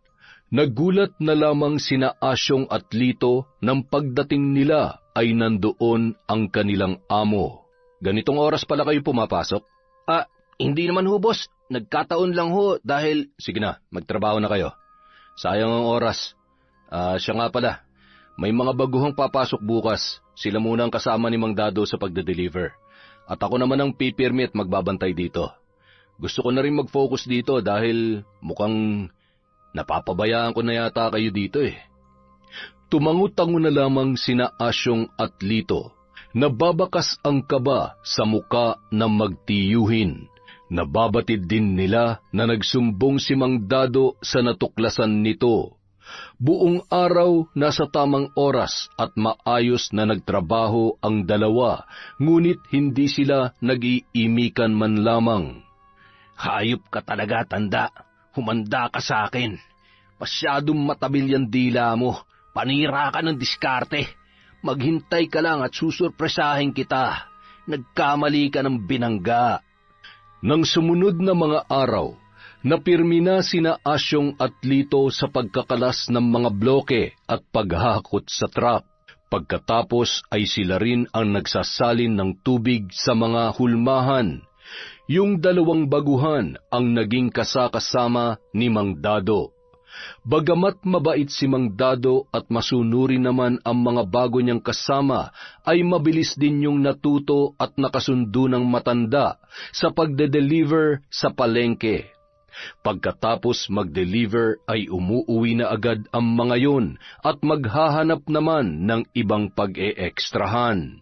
nagulat na lamang sina Asyong at Lito nang pagdating nila ay nandoon ang kanilang amo. Ganitong oras pala kayo pumapasok? Hindi naman ho, boss. Nagkataon lang ho dahil... Sige na, magtrabaho na kayo. Sayang ang oras. Siya nga pala, may mga baguhang papasok bukas. Sila muna ang kasama ni Mang Dado sa pagde-deliver. At ako naman ang pipirmi at magbabantay dito. Gusto ko na rin mag-focus dito dahil mukhang napapabayaan ko na yata kayo dito eh. Tumangutango na lamang sina Asyong at Lito. Nababakas ang kaba sa muka ng magtiyuhin. Nababatid din nila na nagsumbong si Mang Dado sa natuklasan nito. Buong araw nasa tamang oras at maayos na nagtrabaho ang dalawa, ngunit hindi sila nag-iimikan man lamang. Hayop ka talaga, tanda. Humanda ka sa akin. Masyadong matabil yung dila mo. Panira ka ng diskarte. Maghintay ka lang at susurpresahin kita. Nagkamali ka ng binangga. Nang sumunod na mga araw, napirmi na sina Asyong at Lito sa pagkakalas ng mga bloke at paghahakot sa truck. Pagkatapos ay sila rin ang nagsasalin ng tubig sa mga hulmahan. Yung dalawang baguhan ang naging kasakasama ni Mang Dado. Bagamat mabait si Mang Dado at masunuri naman ang mga bago niyang kasama, ay mabilis din yung natuto at nakasundo ng matanda sa pagde-deliver sa palengke. Pagkatapos mag-deliver ay umuuwi na agad ang mga yun at maghahanap naman ng ibang pag-e-ekstrahan.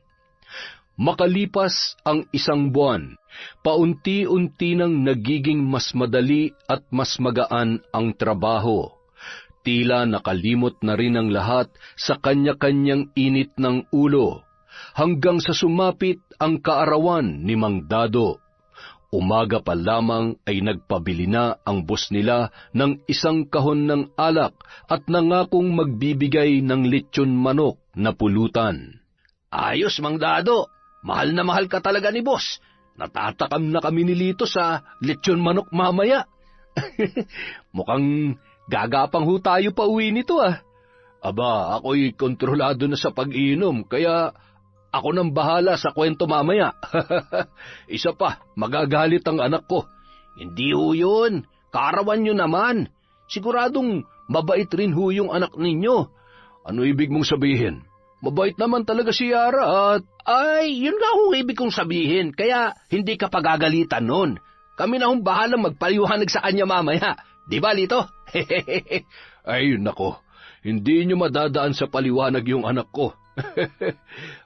Makalipas ang 1 buwan, paunti-unti nang nagiging mas madali at mas magaan ang trabaho. Tila nakalimot na rin ang lahat sa kanya-kanyang init ng ulo, hanggang sa sumapit ang kaarawan ni Mang Dado. Umaga pa lamang ay nagpabili na ang boss nila ng 1 kahon ng alak at nangakong magbibigay ng lechon manok na pulutan. Ayos, Mang Dado. Mahal na mahal ka talaga ni boss. Natatakam na kami ni Lito sa lechon manok mamaya. Mukhang gagapang ho tayo pa uwi nito ah. Aba, ako'y kontrolado na sa pag-inom, kaya ako nang bahala sa kwento mamaya. Isa pa, magagalit ang anak ko. Hindi ho yun. Kaarawan nyo naman. Siguradong mabait rin ho yung anak ninyo. Ano ibig mong sabihin? Mabait naman talaga si Yara at... Ay, yun nga ho ibig kong sabihin, kaya hindi ka pagagalitan nun. Kami na hong bahalang magpaliwanag sa kanya mamaya. Di ba, Lito? Ay, nako. Hindi nyo madadaan sa paliwanag yung anak ko.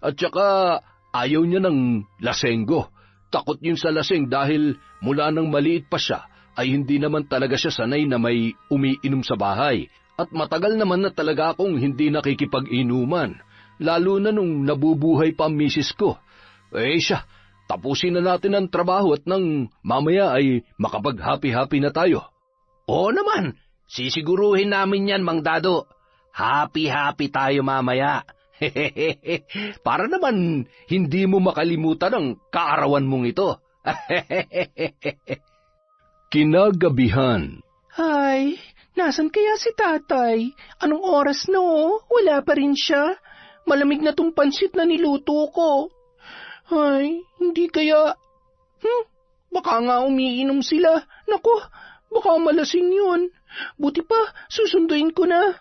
At saka, ayaw niya ng lasenggo. Takot yun sa laseng dahil mula nang maliit pa siya, ay hindi naman talaga siya sanay na may umiinom sa bahay. At matagal naman na talaga akong hindi nakikipag-inuman. Lalo na nung nabubuhay pa ang misis ko. Siya, tapusin na natin ang trabaho at nang mamaya ay makapag-happy-happy na tayo. Oo naman, sisiguruhin namin yan, Mang Dado. Happy-happy tayo mamaya. Para naman hindi mo makalimutan ang kaarawan mong ito. Kinagabihan. Ay, nasan kaya si tatay? Anong oras no? Wala pa rin siya. Malamig na tong pansit na niluto ko. Ay, hindi kaya... baka nga umiinom sila. Naku, baka malasing yun. Buti pa, susunduin ko na.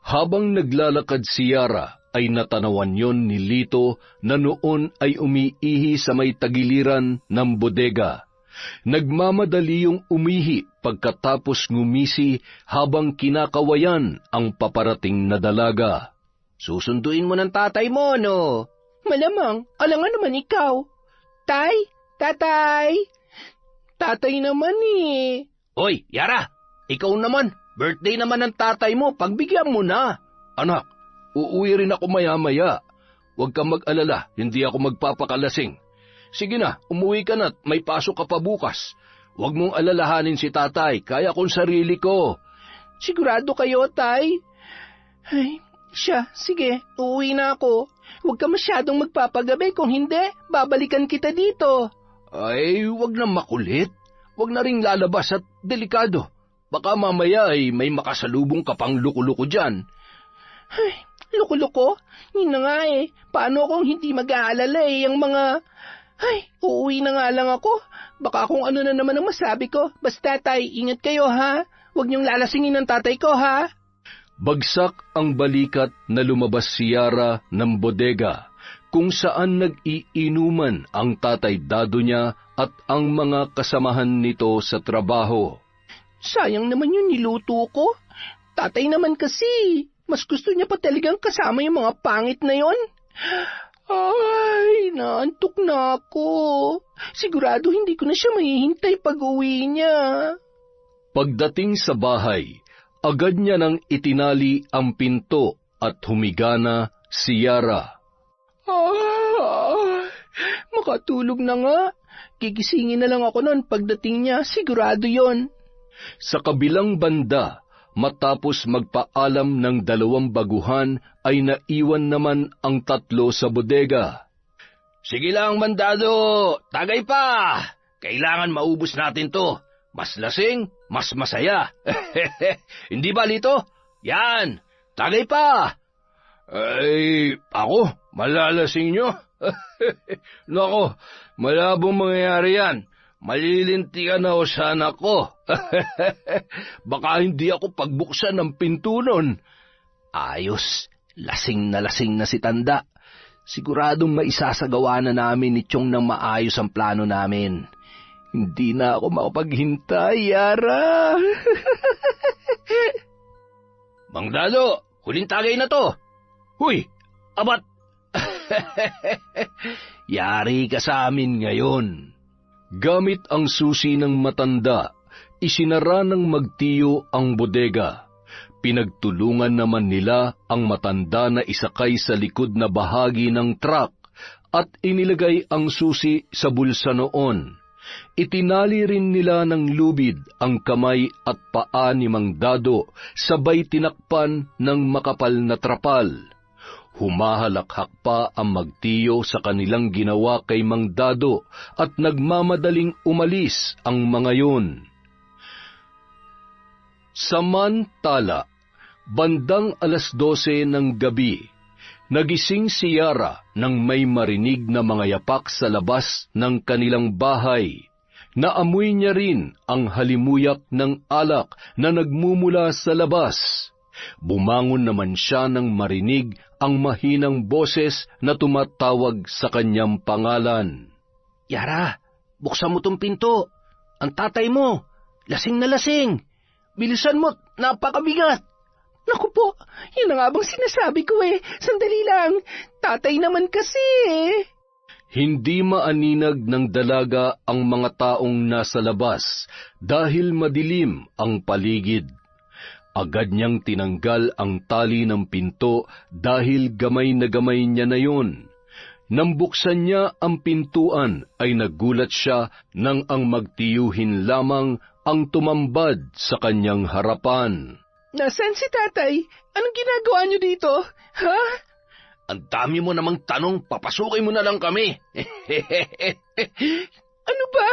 Habang naglalakad si Yara, ay natanawan yon ni Lito na noon ay umiihi sa may tagiliran ng bodega. Nagmamadali yung umihi pagkatapos ngumisi habang kinakawayan ang paparating na dalaga. Susunduin mo ng tatay mo, no? Malamang, alangan naman ikaw. Tay? Tatay? Tatay naman eh. Hoy, Yara! Ikaw naman, birthday naman ng tatay mo, pagbigyan mo na. Anak, uuwi rin ako maya-maya. Huwag kang mag-alala, hindi ako magpapakalasing. Sige na, umuwi ka na't may pasok ka pa bukas. Huwag mong alalahanin si tatay, kaya kong sarili ko. Sigurado kayo, tay? Ay, siya, sige, uuwi na ako. Huwag ka masyadong magpapagabi, kung hindi, babalikan kita dito. Ay, huwag na makulit. Huwag na ring lalabas at delikado. Baka mamaya ay may makasalubong ka pang luko-luko dyan. Ay, luko-luko? Yun na nga eh. Paano kung hindi mag-aalala eh, ang mga... Ay, uuwi na nga lang ako. Baka kung ano na naman ang masabi ko. Basta tay, ingat kayo ha. Huwag niyong lalasingin ng tatay ko ha. Bagsak ang balikat na lumabas si Yara ng bodega, kung saan nag-iinuman ang tatay Dado niya at ang mga kasamahan nito sa trabaho. Sayang naman yung niluto ko. Tatay naman kasi, mas gusto niya pa talagang kasama yung mga pangit na yon. Ay, naantok na ako. Sigurado hindi ko na siya mahihintay pag-uwi niya. Pagdating sa bahay, agad niya nang itinali ang pinto at humiga na si Yara. Makatulog na nga. Gigisingin na lang ako noon pagdating niya, sigurado yon. Sa kabilang banda, matapos magpaalam ng 2 baguhan, ay naiwan naman ang 3 sa bodega. Sige lang, mandado, tagay pa! Kailangan maubos natin to. Mas lasing, mas masaya. Hindi ba, Lito? Yan, tagay pa! Ay, ako? Malalasing nyo? Nako, malabong mangyayari yan. Malilintikan na sana ko. Baka hindi ako pagbuksan ng pinto nun. Ayos, lasing na si Tanda. Siguradong maisasagawa na namin ni Chong ng maayos ang plano namin. Hindi na ako makapaghintay, Yara. Mang Dado, huling tagay na to. Huy, abat! Yari ka sa amin ngayon. Gamit ang susi ng matanda, isinara ng magtiyo ang bodega. Pinagtulungan naman nila ang matanda na isakay sa likod na bahagi ng truck at inilagay ang susi sa bulsa noon. Itinali rin nila ng lubid ang kamay at paa ni Mang Dado, sabay tinakpan ng makapal na trapal. Humahalakhak pa ang magtiyo sa kanilang ginawa kay Mang Dado at nagmamadaling umalis ang mga yun. Samantala, bandang 12:00 ng gabi, nagising si Yara nang may marinig na mga yapak sa labas ng kanilang bahay. Naamoy niya rin ang halimuyak ng alak na nagmumula sa labas. Bumangon naman siya nang marinig ang mahinang boses na tumatawag sa kanyang pangalan. Yara, buksan mo tong pinto. Ang tatay mo, lasing na lasing. Bilisan mo, napakabigat. Naku po, yun na nga bang sinasabi ko eh. Sandali lang, tatay naman kasi eh. Hindi maaninag ng dalaga ang mga taong nasa labas dahil madilim ang paligid. Agad niyang tinanggal ang tali ng pinto dahil gamay na gamay niya na yun. Nang buksan niya ang pintuan ay nagulat siya nang ang magtiyuhin lamang ang tumambad sa kanyang harapan. Nasaan si tatay? Anong ginagawa niyo dito? Ha? Ang dami mo namang tanong, papasukin mo na lang kami. Ano ba?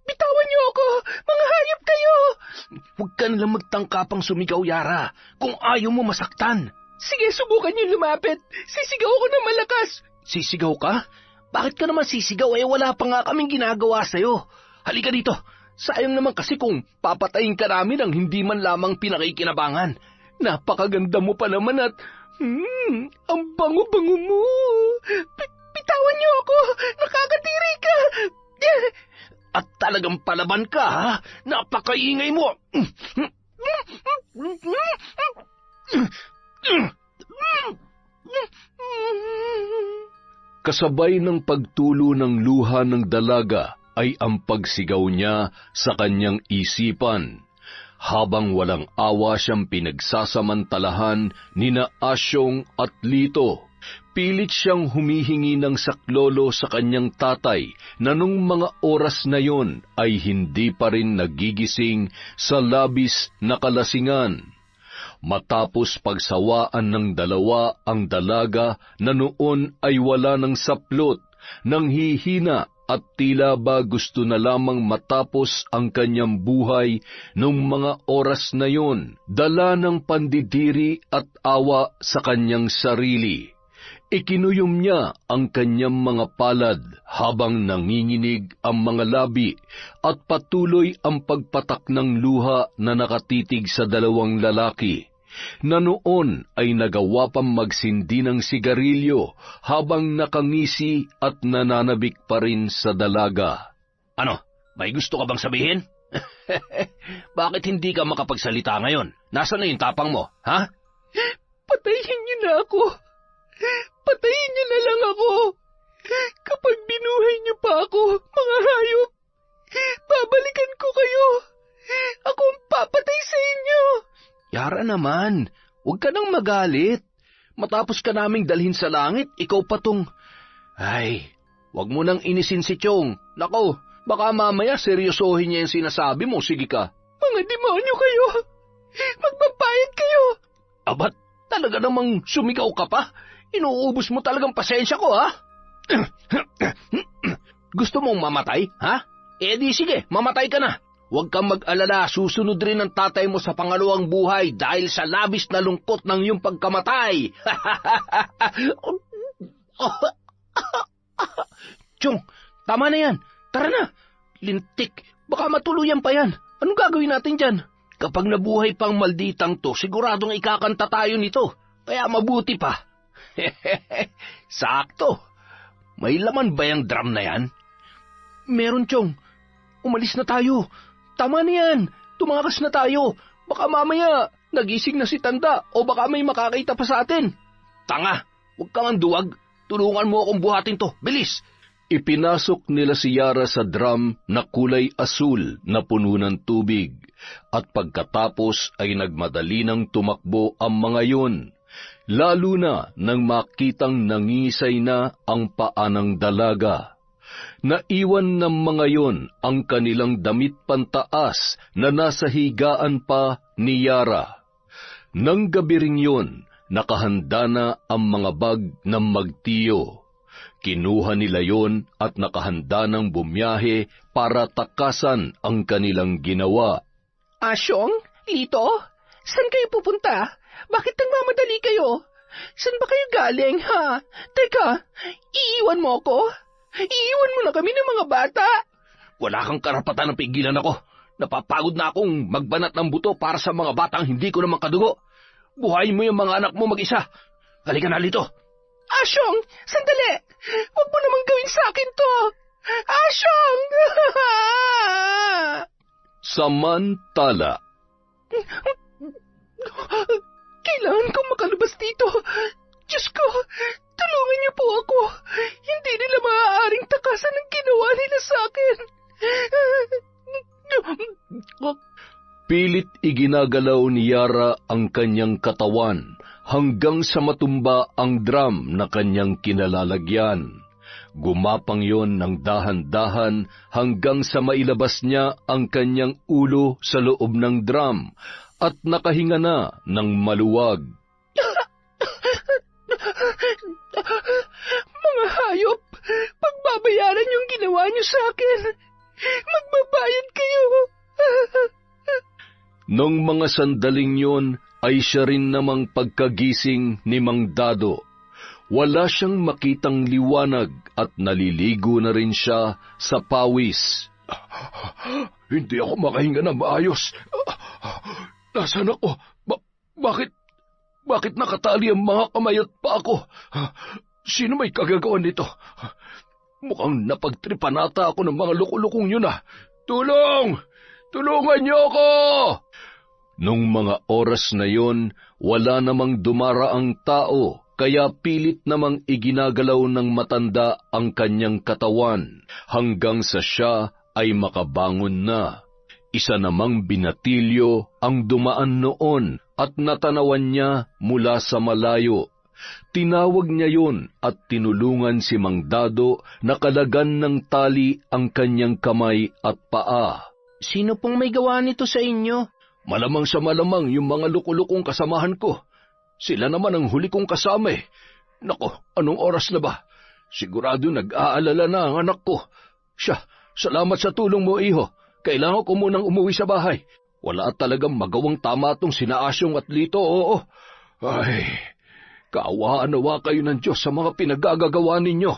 Bitawan niyo ako! Mga hayop kayo! Huwag ka nalang magtangkapang sumigaw, Yara, kung ayaw mo masaktan. Sige, subukan niyo lumapit. Sisigaw ako ng malakas. Sisigaw ka? Bakit ka naman sisigaw? Wala pa nga kaming ginagawa sa'yo. Halika dito. Sayang naman kasi kung papatayin ka namin ang hindi man lamang pinakikinabangan. Napakaganda mo pa naman at... ang bango-bango mo. Bitawan niyo ako! Nakakadiri ka! At talagang palaban ka, ha? Napakaingay mo! Kasabay ng pagtulo ng luha ng dalaga ay ang pagsigaw niya sa kanyang isipan. Habang walang awa siyang pinagsasamantalahan nina Asyong at Lito, pilit siyang humihingi ng saklolo sa kanyang tatay na nung mga oras na yon ay hindi pa rin nagigising sa labis na kalasingan. Matapos pagsawaan ng dalawa ang dalaga na noon ay wala ng saplot, nang hihina at tila ba gusto na lamang matapos ang kanyang buhay nung mga oras na yon, dala ng pandidiri at awa sa kanyang sarili. Ikinuyom niya ang kanyang mga palad habang nanginginig ang mga labi at patuloy ang pagpatak ng luha na nakatitig sa dalawang lalaki, na noon ay nagawa pang magsindi ng sigarilyo habang nakangisi at nananabik pa rin sa dalaga. Ano? May gusto ka bang sabihin? Bakit hindi ka makapagsalita ngayon? Nasaan na yung tapang mo, ha? Patayin niyo na ako. Patayin niyo na lang ako. Yara naman, huwag ka nang magalit. Matapos ka naming dalhin sa langit, ikaw pa tong... Ay, huwag mo nang inisin si Chong. Nako, baka mamaya seryosohin niya yung sinasabi mo. Sige ka. Mga demonyo kayo! Magbabayad kayo! Abat, talaga namang sumigaw ka pa? Inuubos mo talagang pasensya ko, ha? Gusto mong mamatay, ha? Eh di sige, mamatay ka na. Huwag kang mag-alala, susunod rin ang tatay mo sa pangalawang buhay dahil sa labis na lungkot ng iyong pagkamatay. Chong, tama na yan. Tara na. Lintik, baka matuluyan pa yan. Anong gagawin natin dyan? Kapag nabuhay pang malditang to, siguradong ikakanta tayo nito. Kaya mabuti pa. Sakto. May laman ba yung drum na yan? Meron, Chong. Umalis na tayo. Tama na yan. Tumakas na tayo. Baka mamaya nagising na si Tanda o baka may makakita pa sa atin. Tanga, huwag kang anduwag. Tulungan mo akong buhatin to. Bilis! Ipinasok nila si Yara sa drum na kulay asul na puno ng tubig, at pagkatapos ay nagmadali ng tumakbo ang mga yun, lalo na nang makitang nangisay na ang paa ng dalaga. Naiwan ng mga yon ang kanilang damit pantaas na nasa higaan pa ni Yara. Nang gabi ring yun, nakahanda na ang mga bag ng magtiyo. Kinuha nila yon at nakahanda ng bumiyahe para takasan ang kanilang ginawa. Asyong? Lito? Saan kayo pupunta? Bakit nagmamadali kayo? Saan ba kayo galing, ha? Teka, iiwan mo ako? Iiwan mo na kami ng mga bata? Wala kang karapatan na pigilan ako. Napapagod na akong magbanat ng buto para sa mga batang hindi ko naman kadugo. Buhayin mo yung mga anak mo mag-isa. Halika na, Lito. Asyong, sandali! Huwag mo naman gawin sa akin to! Asyong! Samantala, Kailangan kong makalabas dito. Diyos ko, tulungan niyo po ako. Hindi nila maaaring takasan ang ginawa nila sa akin. pilit iginagalaw ni Yara ang kanyang katawan hanggang sa matumba ang drum na kanyang kinalalagyan. Gumapang yon ng dahan-dahan hanggang sa mailabas niya ang kanyang ulo sa loob ng drum at nakahinga na ng maluwag. Mga hayop, pagbabayaran yung ginawa niyo sa akin. Magbabayad kayo. Nung mga sandaling yon ay siya rin namang pagkagising ni Mang Dado. Wala siyang makitang liwanag at naliligo na rin siya sa pawis. Hindi ako makahinga na maayos. Nasaan ako? Bakit nakatali ang mga kamay at paa ko? Sino may kagagawan nito? Mukhang napagtripan ata ako ng mga lukulukong yun ah. Tulong! Tulungan niyo ako! Nung mga oras na yon, wala namang dumaraang tao, kaya pilit namang iginagalaw ng matanda ang kanyang katawan hanggang sa siya ay makabangon na. Isa namang binatilyo ang dumaan noon at natanawan niya mula sa malayo. Tinawag niya yon at tinulungan si Mang Dado na kalagan ng tali ang kanyang kamay at paa. Sino pong may gawa nito sa inyo? Malamang sa malamang yung mga lukulukong kasamahan ko. Sila naman ang huli kong kasama eh. Nako, anong oras na ba? Sigurado nag-aalala na ang anak ko. Siya, salamat sa tulong mo, iho. Kailangan ko munang umuwi sa bahay. Wala talagang magawang tama tong sina Asyong at Lito, oo. Ay, kaawaan-awa kayo ng Diyos sa mga pinagagagawa ninyo.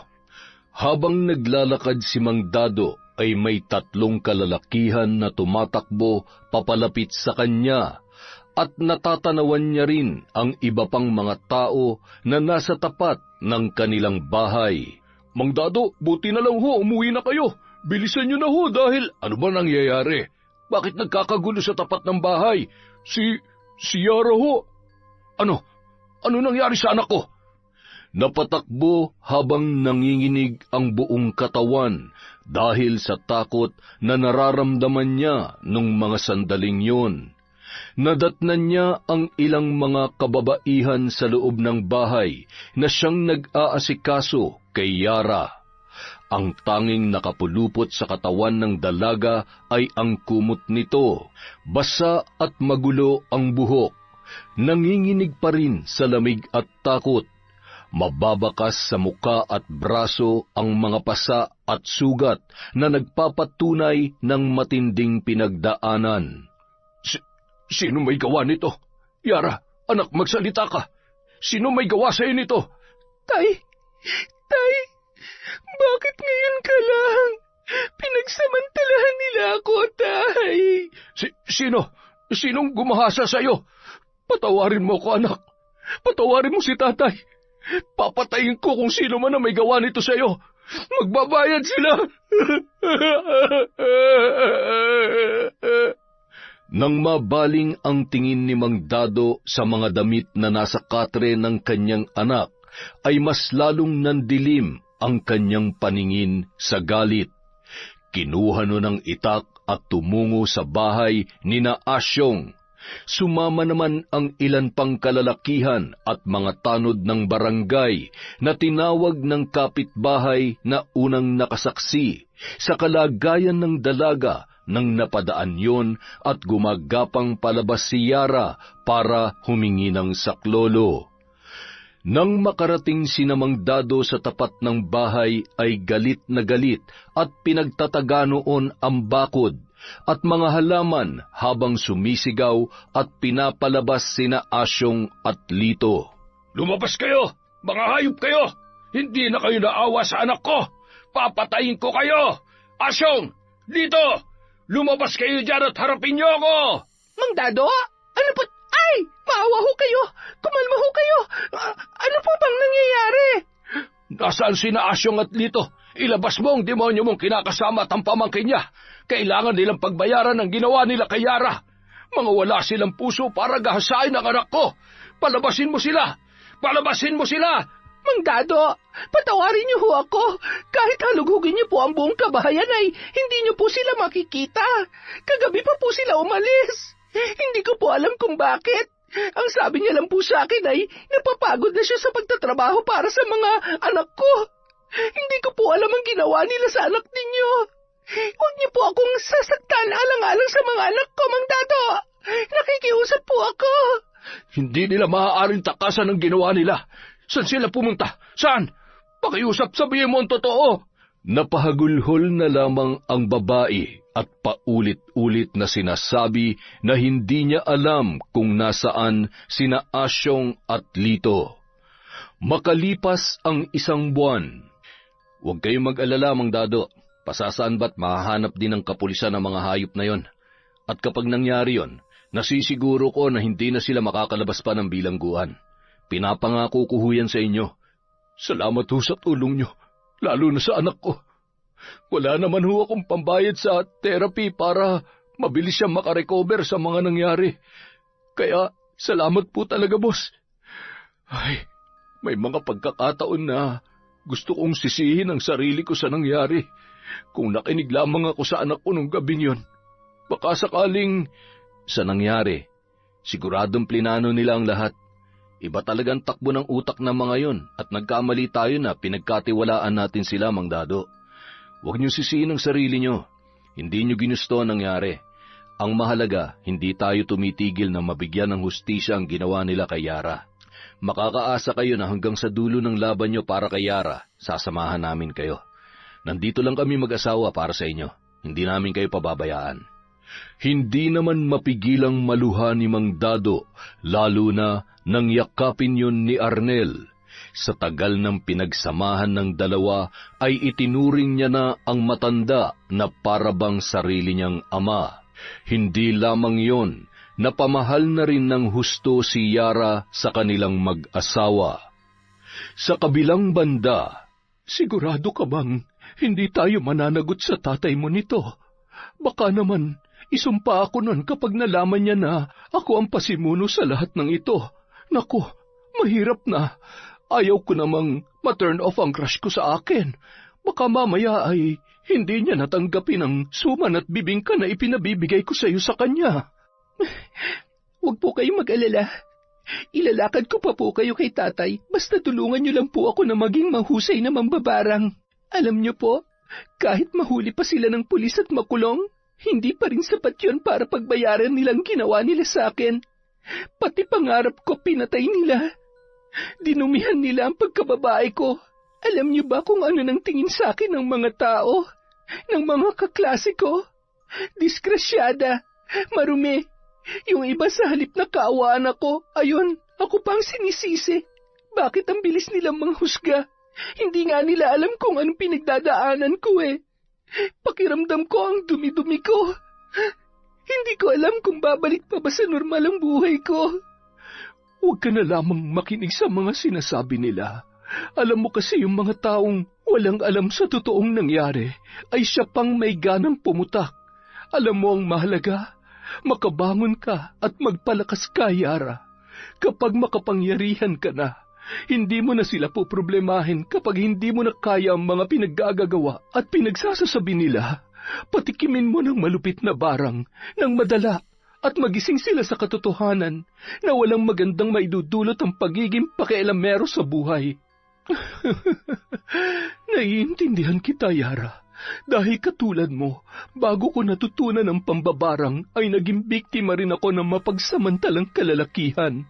Habang naglalakad si Mang Dado, ay may 3 kalalakihan na tumatakbo papalapit sa kanya, at natatanawan niya rin ang iba pang mga tao na nasa tapat ng kanilang bahay. Mang Dado, buti na lang ho, umuwi na kayo. Bilisan niyo na ho dahil ano ba nangyayari? Bakit nagkakagulo sa tapat ng bahay? Si Yara ho. Ano nangyari sa anak ko? Napatakbo habang nanginginig ang buong katawan dahil sa takot na nararamdaman niya nung mga sandaling yon. Nadatnan niya ang ilang mga kababaihan sa loob ng bahay na siyang nag-aasikaso kay Yara. Ang tanging nakapulupot sa katawan ng dalaga ay ang kumot nito. Basa at magulo ang buhok. Nanginginig pa rin sa lamig at takot. Mababakas sa muka at braso ang mga pasa at sugat na nagpapatunay ng matinding pinagdaanan. Sino may gawa nito? Yara, anak, magsalita ka. Sino may gawa sa'yo nito? Tay, bakit ngayon ka lang? Pinagsamantalahan nila ako, Tay. Sinong gumahasa sa'yo? Patawarin mo ko, anak. Patawarin mo si tatay. Papatayin ko kung sino man ang may gawa nito sa'yo. Magbabayad sila. Nang mabaling ang tingin ni Mang Dado sa mga damit na nasa katre ng kanyang anak, ay mas lalong nandilim ang kanyang paningin sa galit. Kinuha no ng itak at tumungo sa bahay ni na Asyong. Sumama naman ang ilan pang kalalakihan at mga tanod ng barangay na tinawag ng kapitbahay na unang nakasaksi sa kalagayan ng dalaga nang napadaan yon at gumagapang palabas si Yara para humingi ng saklolo. Nang makarating si Mang Dado sa tapat ng bahay ay galit na galit at pinagtataga noon ang bakod at mga halaman habang sumisigaw at pinapalabas sina Asyong at Lito. Lumabas kayo! Mga hayop kayo! Hindi na kayo naawa sa anak ko! Papatayin ko kayo! Asyong! Lito! Lumabas kayo dyan at harapin niyo ako! Mang Dado, ano po? Ay! Maawa ho kayo! Kumalma ho kayo! Ano po bang nangyayari? Nasaan sina Asyong at Lito? Ilabas mo ang demonyo mong kinakasama at ang pamangkin niya. Kailangan nilang pagbayaran ng ginawa nila kay Yara. Mga wala silang puso para gahasain ang anak ko. Palabasin mo sila! Palabasin mo sila! Mang Dado, patawarin niyo ho ako. Kahit halugugin niyo po ang buong kabahayan ay hindi niyo po sila makikita. Kagabi pa po sila umalis. Hindi ko po alam kung bakit. Ang sabi niya lang po sa akin ay napapagod na siya sa pagtatrabaho para sa mga anak ko. Hindi ko po alam ang ginawa nila sa anak ninyo. Huwag niyo po akong sasaktan alang-alang sa mga anak ko, Mang Dado. Nakikiusap po ako. Hindi nila maaaring takasan ang ginawa nila. Saan sila pumunta? Saan? Pakiusap, sabihin mo ang totoo. Napahagulhol na lamang ang babae at paulit-ulit na sinasabi na hindi niya alam kung nasaan sina Asyong at Lito. Makalipas ang 1 buwan. Huwag kayong mag-alala, Mang Dado. Pasasaan ba't mahahanap din ng kapulisan ang mga hayop na yon? At kapag nangyari yon, nasisiguro ko na hindi na sila makakalabas pa ng bilangguan. Pinapangako ko yan sa inyo. Salamat ho sa tulong nyo, lalo na sa anak ko. Wala naman ho akong pambayad sa therapy para mabilis siyang makarecover sa mga nangyari. Kaya salamat po talaga, boss. Ay, may mga pagkakataon na gusto kong sisihin ang sarili ko sa nangyari. Kung nakinig lamang ako sa anak ko nung gabing yon, baka sakaling sa nangyari, siguradong plinano nila ang lahat. Iba talagang takbo ng utak ng mga yon at nagkamali tayo na pinagkatiwalaan natin sila, Mang Dado. Huwag niyo sisihin ang sarili niyo. Hindi niyo ginusto ang nangyari. Ang mahalaga, hindi tayo tumitigil na mabigyan ng hustisya ang ginawa nila kay Yara. Makakaasa kayo na hanggang sa dulo ng laban niyo para kay Yara, sasamahan namin kayo. Nandito lang kami mag-asawa para sa inyo. Hindi namin kayo pababayaan. Hindi naman mapigilang maluha ni Mang Dado, lalo na nang yakapin yun ni Arnel. Sa tagal ng pinagsamahan ng dalawa ay itinuring niya na ang matanda na parabang sarili niyang ama. Hindi lamang yon, napamahal na rin ng husto si Yara sa kanilang mag-asawa. Sa kabilang banda, sigurado ka bang hindi tayo mananagot sa tatay mo nito? Baka naman isumpa ako nun kapag nalaman niya na ako ang pasimuno sa lahat ng ito. Naku, mahirap na. Ayaw ko namang ma-turn off ang crush ko sa akin. Baka mamaya ay hindi niya natanggapin ang suman at bibingka na ipinabibigay ko sa iyo sa kanya. Huwag po kayong mag-alala. Ilalakad ko pa po kayo kay tatay, basta tulungan niyo lang po ako na maging mahusay na mambabarang. Alam niyo po, kahit mahuli pa sila ng pulis at makulong, hindi pa rin sapat yun para pagbayaran nilang ginawa nila sa akin. Pati pangarap ko pinatay nila. Dinumihan nila ang pagkababae ko. Alam niyo ba kung ano nang tingin sa akin ng mga tao? Ng mga kaklase ko? Diskrasyada, marumi. Yung iba sa halip na kaawaan ako, ayun, ako pang sinisisi. Bakit ang bilis nilang manghusga? Hindi nga nila alam kung anong pinagdadaanan ko eh. Pakiramdam ko ang dumi-dumi ko. Hindi ko alam kung babalik pa ba sa normal ang buhay ko. Huwag ka na lamang makinig sa mga sinasabi nila. Alam mo kasi yung mga taong walang alam sa totoong nangyari ay siya pang may ganang pumutak. Alam mo ang mahalaga? Makabangon ka at magpalakas ka, Yara. Kapag makapangyarihan ka na, hindi mo na sila poproblemahin kapag hindi mo na kaya ang mga pinaggagawa at pinagsasasabi nila. Patikimin mo ng malupit na barang, ng madala, at magising sila sa katotohanan na walang magandang maidudulot ang pagiging pakialamero sa buhay. Naiintindihan kita, Yara. Dahil katulad mo, bago ko natutunan ang pambabarang ay naging biktima rin ako ng mapagsamantalang kalalakihan.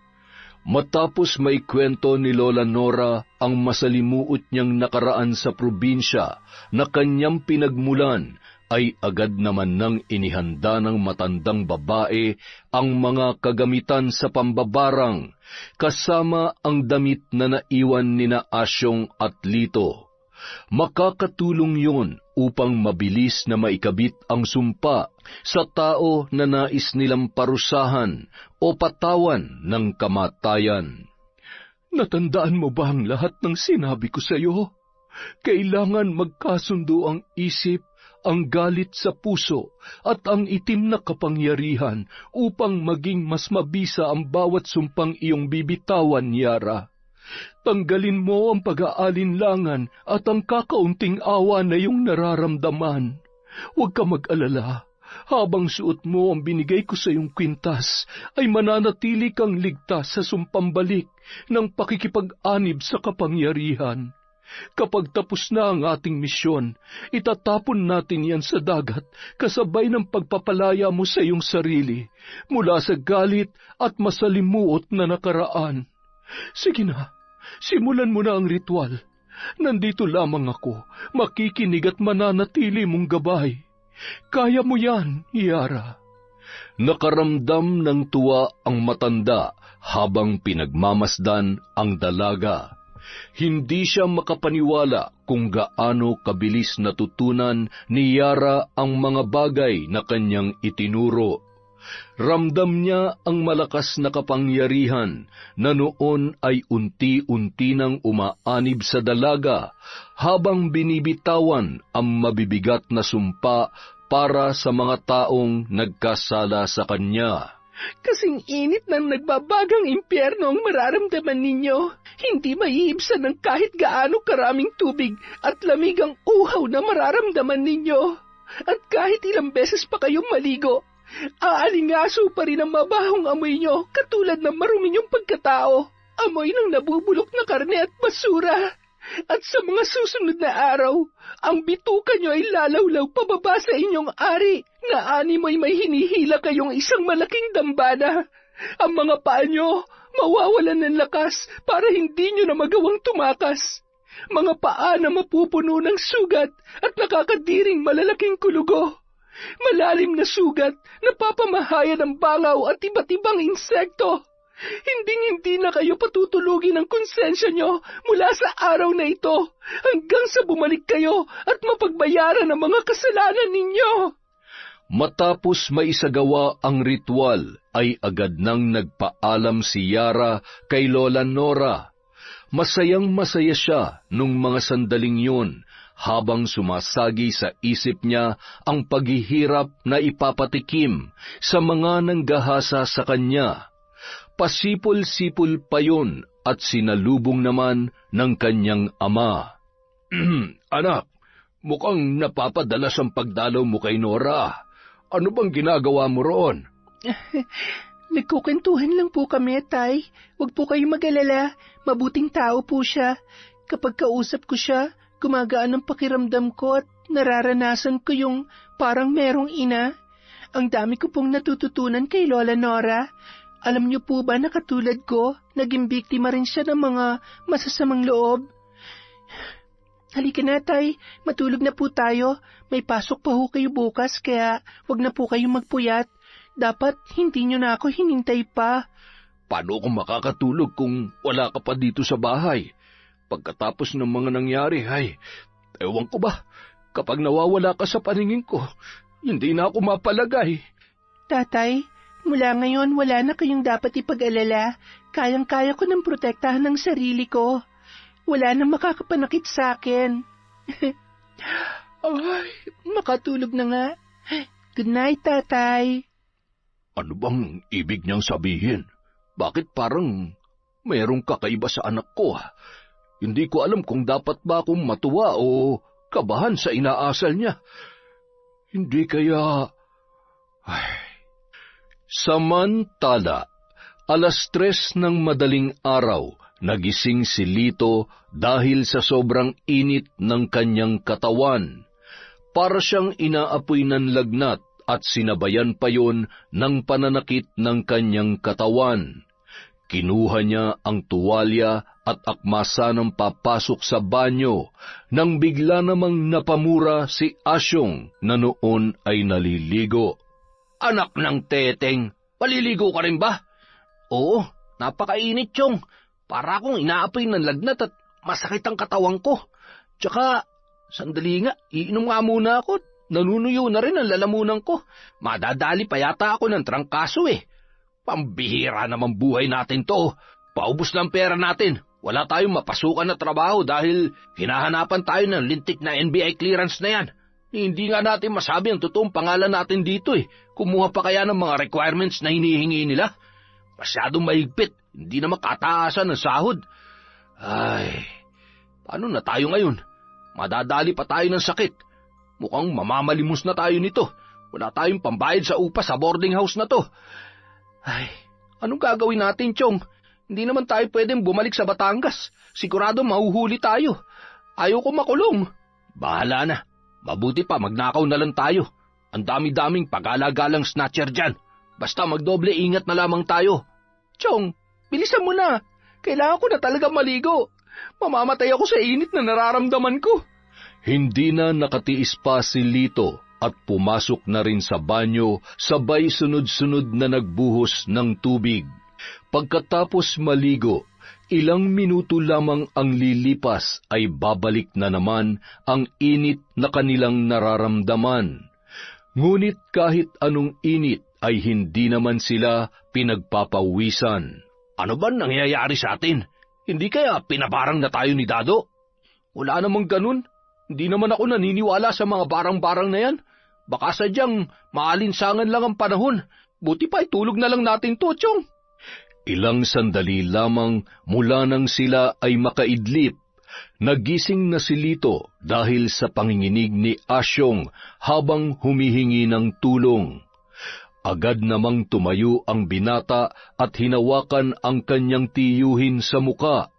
Matapos may kwento ni Lola Nora ang masalimuot niyang nakaraan sa probinsya na kanyang pinagmulan, ay agad naman nang inihanda ng matandang babae ang mga kagamitan sa pambabarang, kasama ang damit na naiwan nina Asyong at Lito. Makakatulong yun upang mabilis na maikabit ang sumpa sa tao na nais nilang parusahan o patawan ng kamatayan. Natandaan mo ba ang lahat ng sinabi ko sa iyo? Kailangan magkasundo ang isip, ang galit sa puso, at ang itim na kapangyarihan upang maging mas mabisa ang bawat sumpang iyong bibitawan, Yara. Tanggalin mo ang pag-aalinlangan at ang kakaunting awa na iyong nararamdaman. Huwag ka mag-alala. Habang suot mo ang binigay ko sa iyong kwintas, ay mananatili kang ligtas sa sumpambalik ng pakikipag-anib sa kapangyarihan. Kapag tapos na ang ating misyon, itatapon natin yan sa dagat kasabay ng pagpapalaya mo sa iyong sarili mula sa galit at masalimuot na nakaraan. Sige na, simulan mo na ang ritual. Nandito lamang ako, makikinig at mananatili mong gabay. Kaya mo yan, Yara. Nakaramdam ng tuwa ang matanda habang pinagmamasdan ang dalaga. Hindi siya makapaniwala kung gaano kabilis natutunan ni Yara ang mga bagay na kanyang itinuro. Ramdam niya ang malakas na kapangyarihan na noon ay unti-unti nang umaanib sa dalaga habang binibitawan ang mabibigat na sumpa para sa mga taong nagkasala sa kanya. Kasing init ng nagbabagang impyerno ang mararamdaman ninyo. Hindi maiibsan ng kahit gaano karaming tubig at lamig ang uhaw na mararamdaman ninyo. At kahit ilang beses pa kayong maligo, aalingaso pa rin ang mabahong amoy nyo katulad ng marumi nyong pagkatao. Amoy ng nabubulok na karne at basura. At sa mga susunod na araw, ang bituka nyo ay lalawlaw pababa sa inyong ari na animoy may hinihila kayong isang malaking dambana. Ang mga paa nyo mawawalan ng lakas para hindi nyo na magawang tumakas. Mga paa na mapupuno ng sugat at nakakadiring malalaking kulugo. Malalim na sugat na papamahayan ng bangaw at iba't ibang insekto. Hinding-hindi na kayo patutulugin ng konsensya nyo mula sa araw na ito hanggang sa bumalik kayo at mapagbayaran ang mga kasalanan ninyo. Matapos maisagawa ang ritual, ay agad nang nagpaalam si Yara kay Lola Nora. Masayang-masaya siya nung mga sandaling yun habang sumasagi sa isip niya ang paghihirap na ipapatikim sa mga nanggahasa sa kanya. Pasipol-sipol pa yun at sinalubong naman ng kanyang ama. Anak, mukhang napapadalas ang pagdalaw mo kay Nora. Ano bang ginagawa mo roon? Nagkukwentuhan lang po kami, Tay. Huwag po kayong mag-alala. Mabuting tao po siya. Kapag kausap ko siya, gumagaan ang pakiramdam ko at nararanasan ko yung parang merong ina. Ang dami ko pong natututunan kay Lola Nora. Alam niyo po ba na katulad ko, naging biktima rin siya ng mga masasamang loob? Halika na, Tay. Matulog na po tayo. May pasok pa ho kayo bukas, kaya wag na po kayong magpuyat. Dapat hindi nyo na ako hinintay pa. Paano ako makakatulog kung wala ka pa dito sa bahay? Pagkatapos ng mga nangyari, ewan ko ba, kapag nawawala ka sa paningin ko, hindi na ako mapalagay. Tatay, mula ngayon wala na kayong dapat ipag-alala. Kayang-kaya ko ng protektahan ng sarili ko. Wala nang makakapanakit sa akin. Ay, makatulog na nga. Good night, Tatay. Ano bang ibig niyang sabihin? Bakit parang mayroong kakaiba sa anak ko? Hindi ko alam kung dapat ba akong matuwa o kabahan sa inaasal niya. Hindi kaya... Samantala, 3:00 ng madaling araw, nagising si Lito dahil sa sobrang init ng kanyang katawan. Para siyang inaapoy ng lagnat at sinabayan pa yon ng pananakit ng kanyang katawan. Kinuha niya ang tuwalya at akmasa ng papasok sa banyo nang bigla namang napamura si Asyong na noon ay naliligo. Anak ng teteng, paliligo ka rin ba? Oo, napakainit Chong. Para akong inaapoy ng lagnat at masakit ang katawan ko. Tsaka, sandali nga, iinom nga muna ako. Nanunuyo na rin ang lalamunan ko. Madadali pa yata ako ng trangkaso eh. Pambihira naman buhay natin to. Paubos ng pera natin. Wala tayong mapasukan na trabaho dahil hinahanapan tayo ng lintik na NBI clearance na yan. Hindi nga natin masabi ang totoong pangalan natin dito eh. Kumuha pa kaya ng mga requirements na hinihingi nila? Masyadong mahigpit. Hindi na makataasan ng sahod. Ay, paano na tayo ngayon? Madadali pa tayo ng sakit. Mukhang mamamalimos na tayo nito. Wala tayong pambayad sa upa sa boarding house na to. Ay, anong gagawin natin, Chong? Hindi naman tayo pwedeng bumalik sa Batangas. Sigurado mahuhuli tayo. Ayaw ko makulong. Bahala na. Mabuti pa magnakaw na lang tayo. Ang dami-daming pag-alagalang snatcher dyan. Basta magdoble ingat na lamang tayo. Chong, bilisan mo na. Kailangan ko na talaga maligo. Mamamatay ako sa init na nararamdaman ko. Hindi na nakatiis pa si Lito at pumasok na rin sa banyo sabay sunod-sunod na nagbuhos ng tubig. Pagkatapos maligo, ilang minuto lamang ang lilipas ay babalik na naman ang init na kanilang nararamdaman. Ngunit kahit anong init ay hindi naman sila pinagpapawisan. Ano ba nangyayari sa atin? Hindi kaya pinabarang na tayo ni Dado? Wala namang ganun. Hindi naman ako naniniwala sa mga barang-barang na yan. Baka sadyang maalinsangan lang ang panahon. Buti pa itulog na lang natin to, Chong. Ilang sandali lamang mula nang sila ay makaidlip. Nagising na si Lito dahil sa panginginig ni Asyong habang humihingi ng tulong. Agad namang tumayo ang binata at hinawakan ang kanyang tiyuhin sa muka.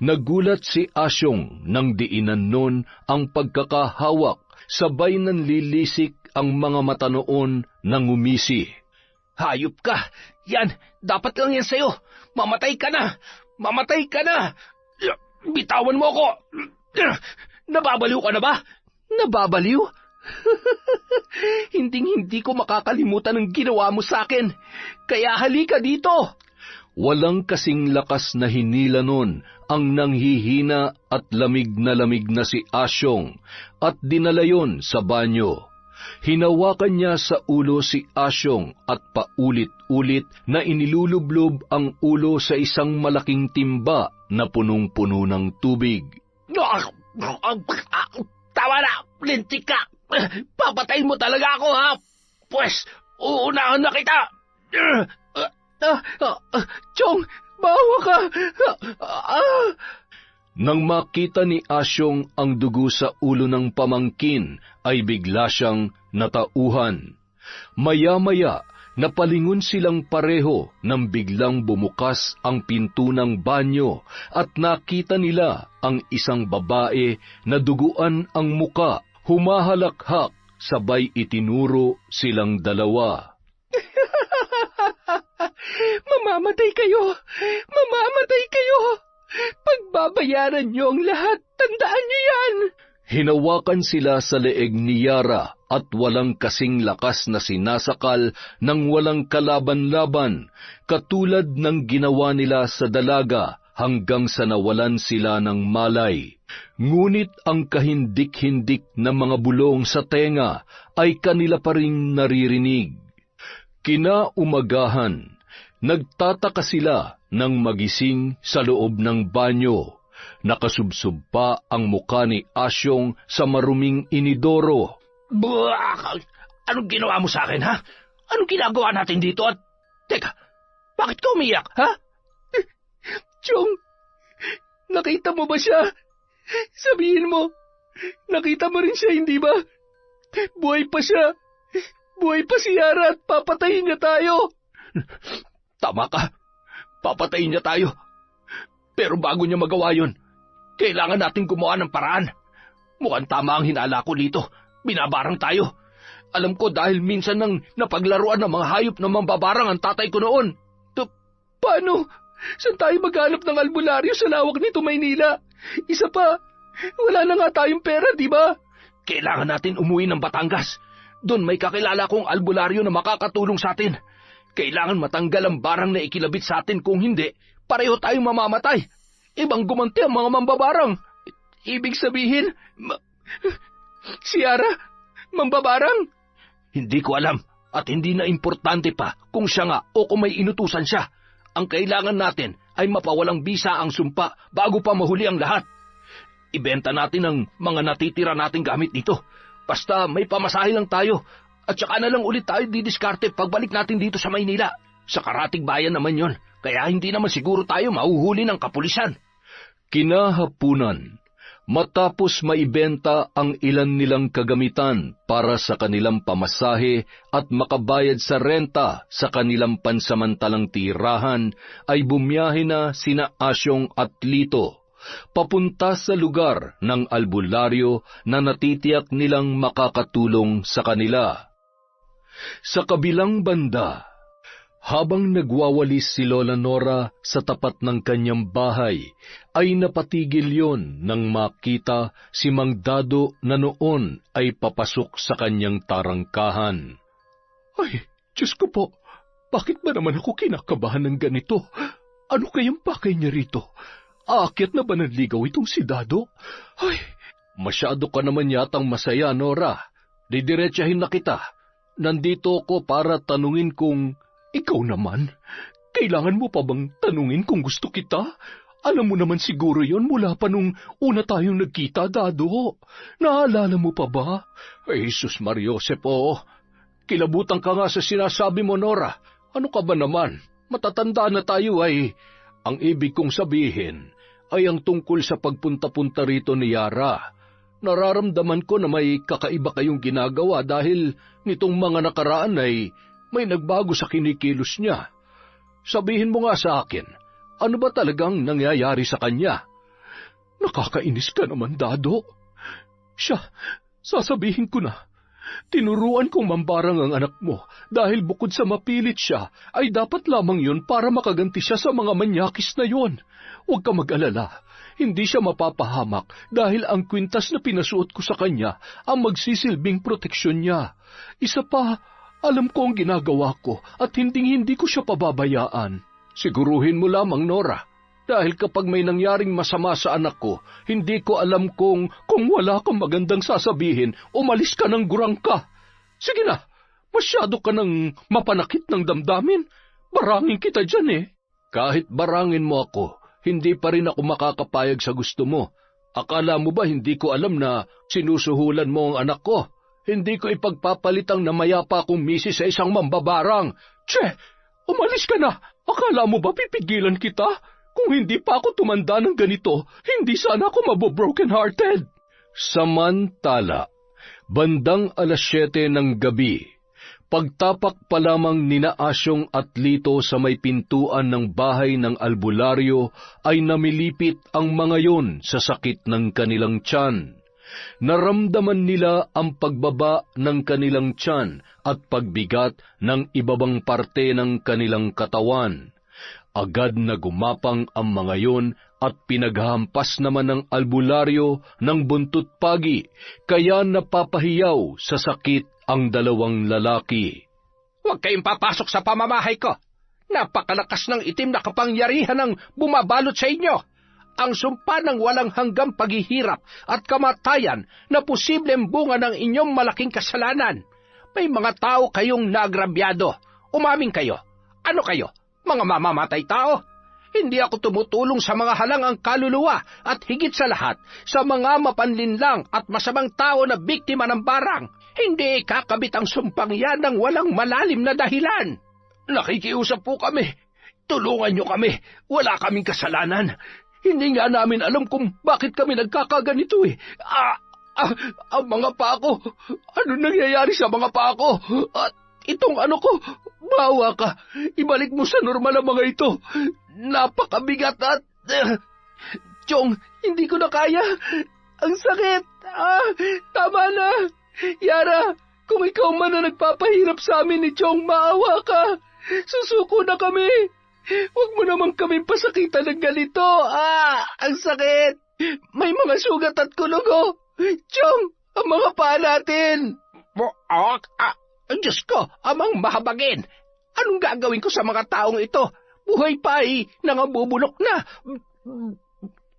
Nagulat si Asyong nang diinan nun ang pagkakahawak, sabay nanlilisik ang mga mata noon nang umisi. Hayop ka! Yan! Dapat lang yan sa'yo! Mamatay ka na! Mamatay ka na! Bitawan mo ako! Nababaliw ka na ba? Nababaliw? Hinding-hindi ko makakalimutan ang ginawa mo sa akin. Kaya halika dito! Walang kasing lakas na hinila nun ang nanghihina at lamig na si Asyong at dinala yon sa banyo. Hinawakan niya sa ulo si Asyong at paulit-ulit na inilulublob ang ulo sa isang malaking timba na punong-puno ng tubig. Tawa na! Lintik ka! Papatayin mo talaga ako, ha? Pwes, uunahan na kita! Chong, bawa ka! Nang makita ni Asyong ang dugo sa ulo ng pamangkin, ay bigla siyang natauhan. Maya-maya, Napalingon silang pareho nang biglang bumukas ang pinto ng banyo at nakita nila ang isang babae na duguan ang muka, humahalakhak, sabay itinuro silang dalawa. Mamamatay kayo! Mamamatay kayo! Pagbabayaran niyo ang lahat, tandaan niyo yan! Hinawakan sila sa leeg ni Yara at walang kasing lakas na sinasakal ng walang kalaban-laban, katulad ng ginawa nila sa dalaga hanggang sa nawalan sila ng malay. Ngunit ang kahindik-hindik na mga bulong sa tenga ay kanila pa ring naririnig. Kinaumagahan, nagtataka sila nang magising sa loob ng banyo. Nakasubsob pa ang muka ni Asyong sa maruming inidoro. Buwak! Anong ginawa mo sa akin, ha? Anong ginagawa natin dito at... Teka, bakit ka umiyak, ha? Chong, nakita mo ba siya? Sabihin mo, nakita mo rin siya, hindi ba? Buhay pa siya. Buhay pa si Yara at papatayin niya tayo. Tama ka. Papatayin niya tayo. Pero bago niya magawa yun, kailangan natin gumawa ng paraan. Mukhang tama ang hinala ko dito. Binabarang tayo. Alam ko dahil minsan nang napaglaruan ng mga hayop na mambabarang ang tatay ko noon. Paano? Saan tayo maghanap ng albularyo sa lawak nito, Maynila? Isa pa, wala na nga tayong pera, di ba? Kailangan natin umuwi ng Batangas. Doon may kakilala kong albularyo na makakatulong sa atin. Kailangan matanggal ang barang na ikilabit sa atin, kung hindi, pareho tayong mamamatay. Ibang gumanti ang mga mambabarang. Ibig sabihin, si Yara, mambabarang? Hindi ko alam at hindi na importante pa kung siya nga o kung may inutusan siya. Ang kailangan natin ay mapawalang bisa ang sumpa bago pa mahuli ang lahat. Ibenta natin ang mga natitira nating gamit dito. Basta may pamasahe lang tayo at saka na lang ulit tayo didiskarte pagbalik natin dito sa Maynila. Sa karatig bayan naman yon, kaya hindi naman siguro tayo mahuhuli ng kapulisan. Kinahapunan, matapos maibenta ang ilan nilang kagamitan para sa kanilang pamasahe at makabayad sa renta sa kanilang pansamantalang tirahan, ay bumiyahe na sina Asyong at Lito, papunta sa lugar ng albularyo na natitiyak nilang makakatulong sa kanila. Sa kabilang banda, habang nagwawalis si Lola Nora sa tapat ng kanyang bahay, ay napatigil yon nang makita si Mang Dado na noon ay papasok sa kanyang tarangkahan. Ay, Diyos ko po, bakit ba naman ako kinakabahan ng ganito? Ano kayang pakay niya rito? Aakyat na ba ng ligaw itong si Dado? Ay, masyado ka naman yatang masaya, Nora. Didiretsahin na kita. Nandito ako para tanungin kung... Ikaw naman, kailangan mo pa bang tanungin kung gusto kita? Alam mo naman siguro yon mula pa nung una tayong nagkita, Dado. Naalala mo pa ba? Ay, Jesus Mariosepo, kilabutan ka nga sa sinasabi mo, Nora. Ano ka ba naman? Matatanda na tayo ay... Ang ibig kong sabihin ay ang tungkol sa pagpunta-punta rito ni Yara. Nararamdaman ko na may kakaiba kayong ginagawa dahil nitong mga nakaraan ay... may nagbago sa kinikilos niya. Sabihin mo nga sa akin, ano ba talagang nangyayari sa kanya? Nakakainis ka naman, Dado. Siya, sasabihin ko na. Tinuruan kong mambarang ang anak mo dahil bukod sa mapilit siya, ay dapat lamang yun para makaganti siya sa mga manyakis na yon. Huwag ka mag-alala. Hindi siya mapapahamak dahil ang kwintas na pinasuot ko sa kanya ang magsisilbing proteksyon niya. Isa pa, alam ko ang ginagawa ko at hindi ko siya pababayaan. Siguruhin mo lamang, Nora, dahil kapag may nangyaring masama sa anak ko, hindi ko alam kung wala kang magandang sasabihin, umalis ka ng gurang ka. Sige na, masyado ka nang mapanakit ng damdamin. Barangin kita dyan eh. Kahit barangin mo ako, hindi pa rin ako makakapayag sa gusto mo. Akala mo ba hindi ko alam na sinusuhulan mo ang anak ko? Hindi ko ipagpapalitang na mayapa akong misis sa isang mambabarang. Che, umalis ka na. Akala mo ba pipigilan kita? Kung hindi pa ako tumanda ng ganito, hindi sana ako mabo-broken-hearted. Samantala, bandang 7:00 ng gabi, Pagtapak pa lamang nina Asyong at Lito sa may pintuan ng bahay ng albularyo ay namilipit ang mga yon sa sakit ng kanilang tiyan. Naramdaman nila ang pagbaba ng kanilang tiyan at pagbigat ng ibabang parte ng kanilang katawan. Agad na gumapang ang mga yon at pinaghahampas naman ng albularyo ng buntot pagi, kaya napapahiyaw sa sakit ang dalawang lalaki. Huwag kayong papasok sa pamamahay ko. Napakalakas ng itim na kapangyarihan ng bumabalot sa inyo. Ang sumpa ng walang hanggang paghihirap at kamatayan na posibleng bunga ng inyong malaking kasalanan. May mga tao kayong naagrabyado. Umamin kayo. Ano kayo? Mga mamamatay tao? Hindi ako tumutulong sa mga halangang kaluluwa at higit sa lahat, sa mga mapanlinlang at masamang tao na biktima ng barang. Hindi kakabit ang sumpang yan ng walang malalim na dahilan. Nakikiusap po kami. Tulungan niyo kami. Wala kaming kasalanan. Hindi nga namin alam kung bakit kami nagkakaganito eh. Ang mga paa ko. Ano nangyayari sa mga paa ko? At itong ano ko, bawa ka. Ibalik mo sa normal ang mga ito. Napakabigat at... Chong, hindi ko na kaya. Ang sakit. Tama na. Yara, kung ikaw man na nagpapahirap sa amin ni Chong, maawa ka. Susuko na kami. Huwag mo naman kami pasakitan ng ganito. Ang sakit. May mga sugat at kulugo. Chong, ang mga paa natin. Diyos ko, amang mahabagin. Anong gagawin ko sa mga taong ito? Buhay pa nangabubulok na.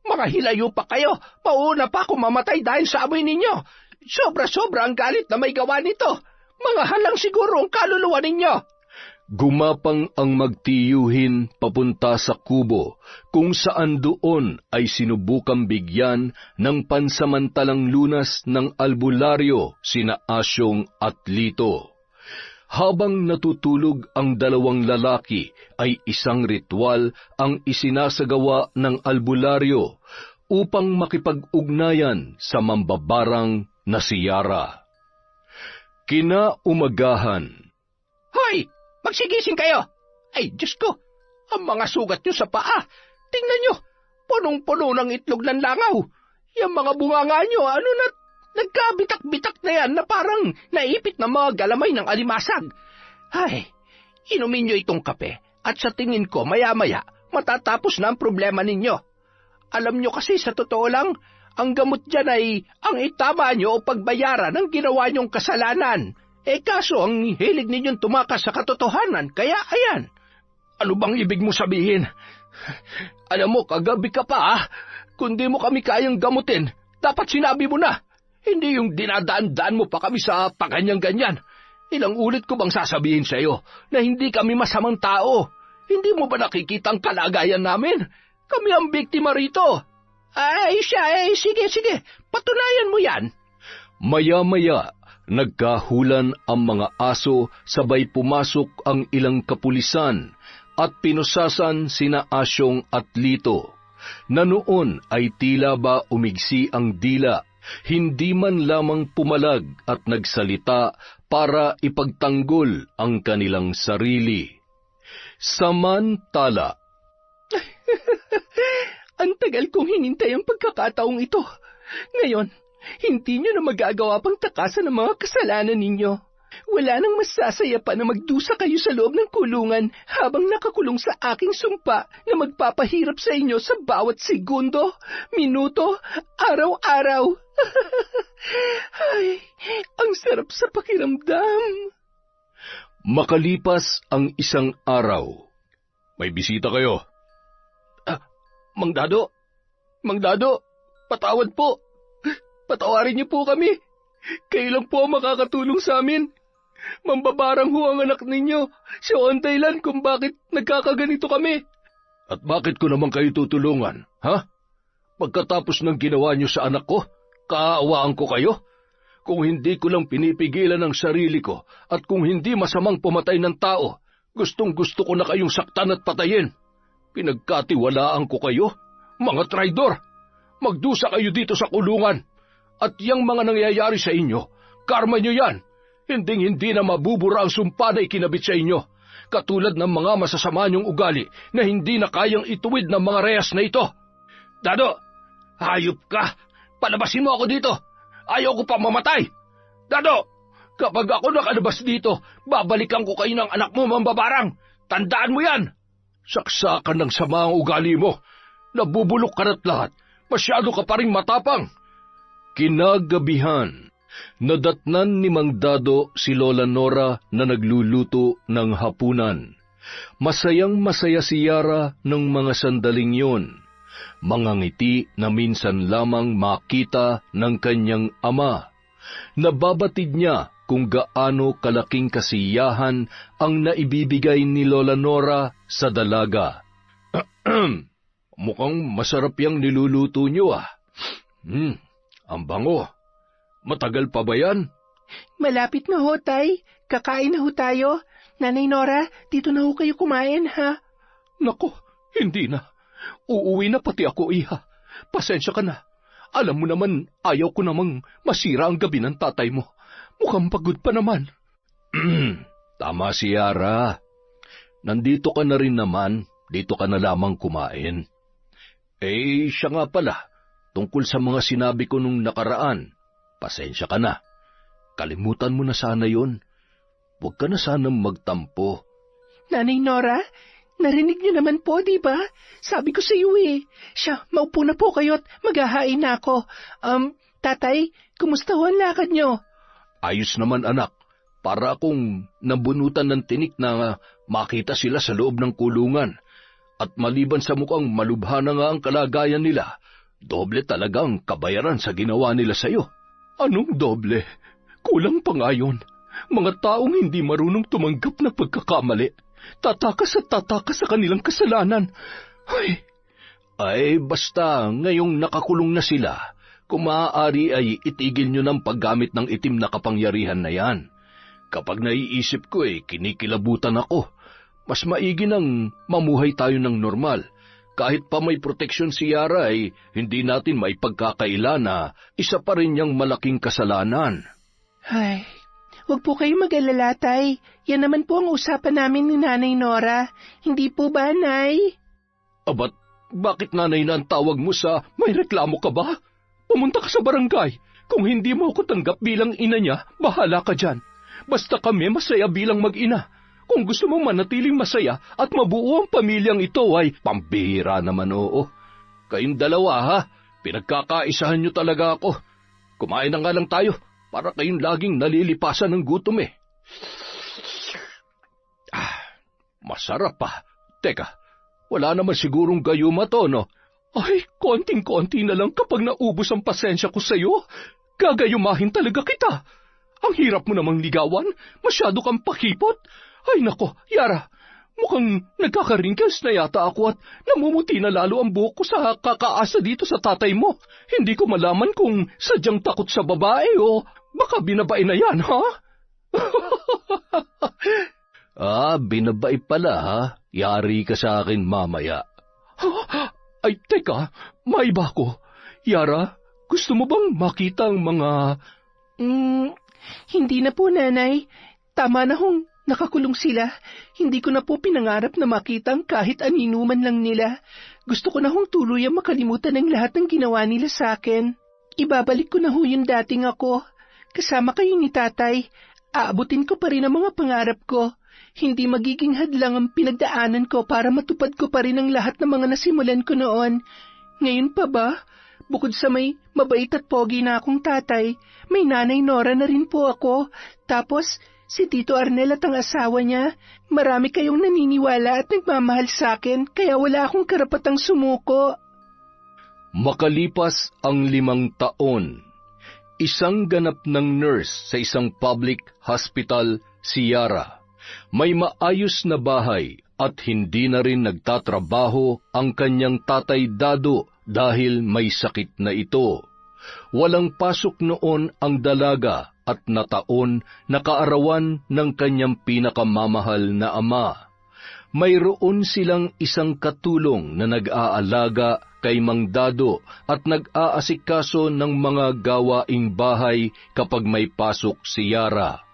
Mga hilayo pa kayo. Pauna pa ako mamatay dahil sa amoy ninyo. Sobra-sobra ang galit na may gawa nito. Mga halang siguro ang kaluluwa ninyo. Gumapang ang magtiyuhin papunta sa kubo, kung saan doon ay sinubukang bigyan ng pansamantalang lunas ng albularyo sina Asyong at Lito. Habang natutulog ang dalawang lalaki, ay isang ritual ang isinasagawa ng albularyo upang makipag-ugnayan sa mambabarang na si Yara. Kinaumagahan. Hoy! Magsigising kayo! Ay, Diyos ko! Ang mga sugat nyo sa paa! Tingnan nyo! Punong-puno ng itlog ng langaw! Yung mga bunganga nyo, nagkabitak-bitak na yan na parang naipit na mga galamay ng alimasag. Ay, inumin nyo itong kape at sa tingin ko maya-maya matatapos na ang problema ninyo. Alam nyo kasi sa totoo lang, ang gamot dyan ay ang itama nyo o pagbayaran ng ginawa nyong kasalanan. Kaso ang hilig ninyong tumakas sa katotohanan, kaya ayan. Ano bang ibig mo sabihin? Alam mo, kagabi ka pa Kung di mo kami kayang gamutin, dapat sinabi mo na. Hindi yung dinadaan-daan mo pa kami sa paganyan-ganyan. Ilang ulit ko bang sasabihin sa iyo na hindi kami masamang tao? Hindi mo ba nakikita ang kalagayan namin? Kami ang biktima rito. Sige, patunayan mo yan. Maya-maya, nagkahulan ang mga aso, sabay pumasok ang ilang kapulisan at pinusasan sina Asyong at Lito, na noon ay tila ba umigsi ang dila, hindi man lamang pumalag at nagsalita para ipagtanggol ang kanilang sarili. Samantala, ang tagal kong hinintay ang pagkakataong ito. Ngayon, hindi nyo na magagawa pang takasan ang mga kasalanan ninyo. Wala nang masasaya pa na magdusa kayo sa loob ng kulungan habang nakakulong sa aking sumpa na magpapahirap sa inyo sa bawat segundo, minuto, araw-araw. Ay, ang sarap sa pakiramdam. Makalipas ang isang araw. May bisita kayo. Mang Dado, patawad po. Patawarin niyo po kami. Kayo lang po makakatulong sa amin. Mambabarang ho ang anak ninyo. Siya ang dahilan kung bakit nagkakaganito kami. At bakit ko naman kayo tutulungan, ha? Pagkatapos ng ginawa niyo sa anak ko, kaawaan ko kayo? Kung hindi ko lang pinipigilan ang sarili ko at kung hindi masamang pumatay ng tao, gustong-gusto ko na kayong saktan at patayin. Pinagkatiwalaan ko kayo, mga traidor. Magdusa kayo dito sa kulungan. At yang mga nangyayari sa inyo, karma nyo yan. Hinding-hindi na mabubura ang sumpa na ikinabit sa inyo, katulad ng mga masasama niyong ugali na hindi na kayang ituwid ng mga rehas na ito. Dado, hayop ka! Palabasin mo ako dito! Ayaw ko pa mamatay! Dado, kapag ako nakalabas dito, babalikan ko kayo ng anak mo, mambabarang! Tandaan mo yan! Saksakan ng sama ang ugali mo. Nabubulok ka na't lahat. Masyado ka pa rin matapang. Kinagabihan, nadatnan ni Mang Dado si Lola Nora na nagluluto ng hapunan. Masayang-masaya si Yara ng mga sandaling yun. Mga ngiti na minsan lamang makita ng kanyang ama. Nababatid niya kung gaano kalaking kasiyahan ang naibibigay ni Lola Nora sa dalaga. Mukhang masarap yang niluluto niyo ah. Ang bango. Matagal pa ba yan? Malapit na ho, Tay. Kakain na ho tayo. Nanay Nora, dito na ho kayo kumain, ha? Nako, hindi na. Uuwi na pati ako, iha. Pasensya ka na. Alam mo naman, ayaw ko namang masira ang gabi ng tatay mo. Mukhang pagod pa naman. Tama si Yara. Nandito ka na rin naman, dito ka na lamang kumain. Siya nga pala, tungkol sa mga sinabi ko nung nakaraan, pasensya ka na. Kalimutan mo na sana yun. Huwag ka na sanang magtampo. Nanay Nora, narinig niyo naman po, di ba? Sabi ko sa iyo eh. Siya, maupo na po kayo at maghahain na ako. Tatay, kumusta ho ang lakad niyo? Ayos naman anak, para akong nabunutan ng tinik na makita sila sa loob ng kulungan. At maliban sa mukhang malubha na nga ang kalagayan nila, doble talaga ang kabayaran sa ginawa nila sa'yo. Anong doble? Kulang pa nga yun. Mga taong hindi marunong tumanggap ng pagkakamali. Tatakas at tatakas sa kanilang kasalanan. Ay, basta ngayong nakakulong na sila, kung maaari ay itigil nyo ng paggamit ng itim na kapangyarihan na yan. Kapag naiisip ko kinikilabutan ako. Mas maigi nang mamuhay tayo ng normal. Kahit pa may proteksyon si Yara hindi natin maipagkakaila na isa pa rin niyang malaking kasalanan. Ay, huwag po kayong mag-alala, Tay. Yan naman po ang usapan namin ni Nanay Nora. Hindi po ba, Nay? Bakit nanay na ang tawag mo sa may reklamo ka ba? Pumunta ka sa barangay. Kung hindi mo ako tanggap bilang ina niya, bahala ka dyan. Basta kami masaya bilang mag-ina. Kung gusto mong manatiling masaya at mabuo ang pamilyang ito ay pambihira naman oo. Kayong dalawa ha, pinagkakaisahan nyo talaga ako. Kumain na nga lang tayo para kayong laging nalilipasan ng gutom Masarap pa. Teka, wala naman sigurong gayuma to, no? Ay, konting-konti na lang kapag naubos ang pasensya ko sa'yo. Gagayumahin talaga kita. Ang hirap mo namang ligawan, masyado kang pakipot. Ay nako, Yara, mukhang nagkaka-wrinkles na yata ako at namumuti na lalo ang buhok ko sa kakaasa dito sa tatay mo. Hindi ko malaman kung sadyang takot sa babae o baka binabae na yan, ha? Binabae pala ha. Yari ka sa akin mamaya. Ay, teka, maiba ko. Yara, gusto mo bang makita ang mga... Hindi na po, Nanay. Tama na hong nakakulong sila. Hindi ko na po pinangarap na makita ang kahit aninuman lang nila. Gusto ko na hong tuluyang makalimutan ang lahat ng ginawa nila sa akin. Ibabalik ko na ho yung dating ako. Kasama kayo ni Tatay. Aabutin ko pa rin ang mga pangarap ko. Hindi magiging hadlang ang pinagdaanan ko para matupad ko pa rin ang lahat ng mga nasimulan ko noon. Ngayon pa ba? Bukod sa may mabait at pogi na akong tatay, may Nanay Nora na rin po ako. Tapos, si Tito Arnel at ang asawa niya. Marami kayong naniniwala at nagmamahal sa akin, kaya wala akong karapatang sumuko. Makalipas ang 5 taon, isang ganap ng nurse sa isang public hospital si Yara. May maayos na bahay at hindi na rin nagtatrabaho ang kanyang tatay Dado dahil may sakit na ito. Walang pasok noon ang dalaga at nataon na kaarawan ng kanyang pinakamamahal na ama. Mayroon silang isang katulong na nag-aalaga kay Mang Dado at nag-aasikaso ng mga gawaing bahay kapag may pasok si Yara.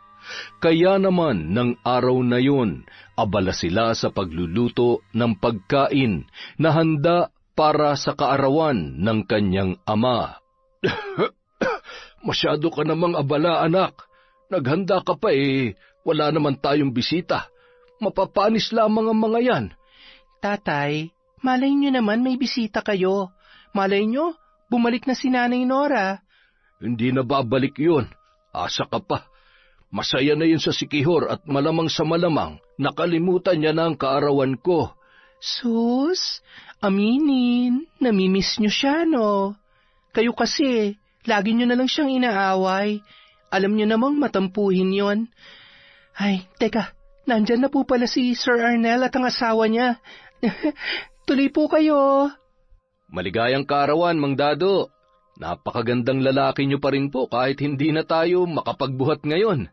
Kaya naman ng araw na yun, abala sila sa pagluluto ng pagkain na handa para sa kaarawan ng kanyang ama. Masyado ka namang abala, anak. Naghanda ka pa wala naman tayong bisita. Mapapanis lamang ang mga yan. Tatay, malay nyo naman may bisita kayo. Malay nyo, bumalik na si Nanay Nora. Hindi na babalik yun. Asa ka pa. Masaya na yun sa Sikihor at malamang sa malamang, nakalimutan niya na ang kaarawan ko. Sus, aminin, namimiss nyo siya, no? Kayo kasi, lagi nyo na lang siyang inaaway. Alam nyo namang matampuhin yon. Ay, teka, nandyan na po pala si Sir Arnel at ang asawa niya. Tuloy po kayo. Maligayang kaarawan, Mang Dado. Napakagandang lalaki niyo pa rin po kahit hindi na tayo makapagbuhat ngayon.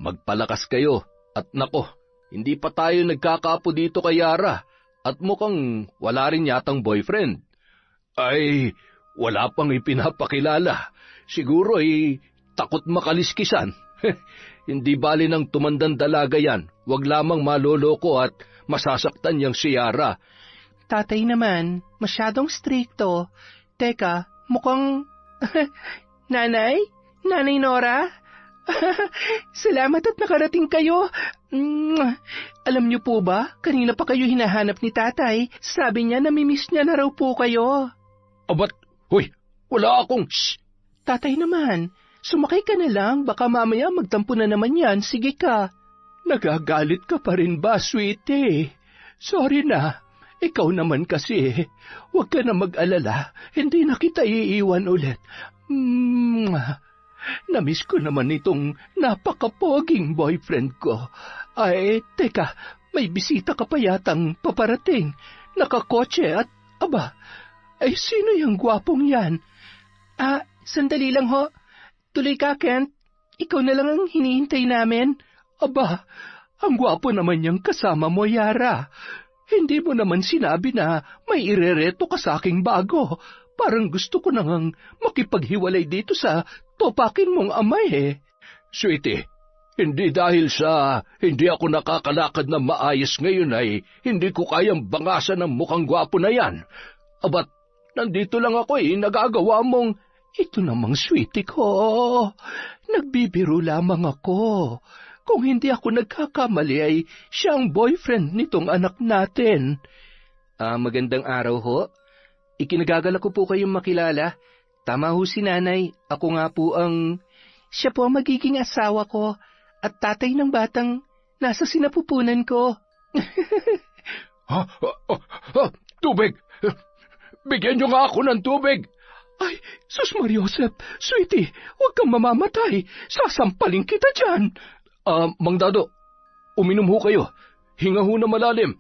Magpalakas kayo at nako, hindi pa tayo nagkakapo dito kay Yara at mukhang wala rin yatang boyfriend. Ay, wala pang ipinapakilala. Siguro takot makaliskisan. Hindi bali ng tumandang dalaga yan. Huwag lamang maloloko at masasaktan niyang si Yara. Tatay naman, masyadong stricto. Teka, mukhang... Nanay? Nanay Nora? Salamat at nakarating kayo. Alam niyo po ba, kanina pa kayo hinahanap ni tatay. Sabi niya namimiss niya na raw po kayo. Abat, hoy, wala akong... Shh! Tatay naman, sumakay ka na lang. Baka mamaya magtampo na naman yan. Sige ka. Nagagalit ka pa rin ba, sweetie? Sorry na. Ikaw naman kasi, huwag ka na mag-alala, hindi na kita iiwan ulit. Namiss ko naman itong napakapoging boyfriend ko. Ay, teka, may bisita ka pa yatang paparating. Nakakotse at, ay sino yung gwapong yan? Sandali lang ho. Tuloy ka, Kent. Ikaw na lang ang hinihintay namin. Ang gwapo naman niyang kasama mo, Yara. Hindi mo naman sinabi na may irereto ka sa aking bago. Parang gusto ko nang makipaghiwalay dito sa topakin mong amay Sweetie, hindi dahil sa hindi ako nakakalakad na maayos ngayon ay hindi ko kayang bangasan ng mukhang gwapo na yan. Abat, nandito lang ako nagagawa mong... Ito namang sweetie ko. Nagbibiro lamang ako. Kung hindi ako nagkakamali ay siya ang boyfriend nitong anak natin. Magandang araw ho. Ikinagagala ko po kayong makilala. Tama ho si nanay. Ako nga po ang... Siya po ang magiging asawa ko at tatay ng batang nasa sinapupunan ko. Tubig! Bigyan niyo nga ako ng tubig! Ay, Sus Mariosep, sweetie, huwag kang mamamatay. Sasampalin kita dyan. Mang Dado, uminom ho kayo. Hinga ho na malalim.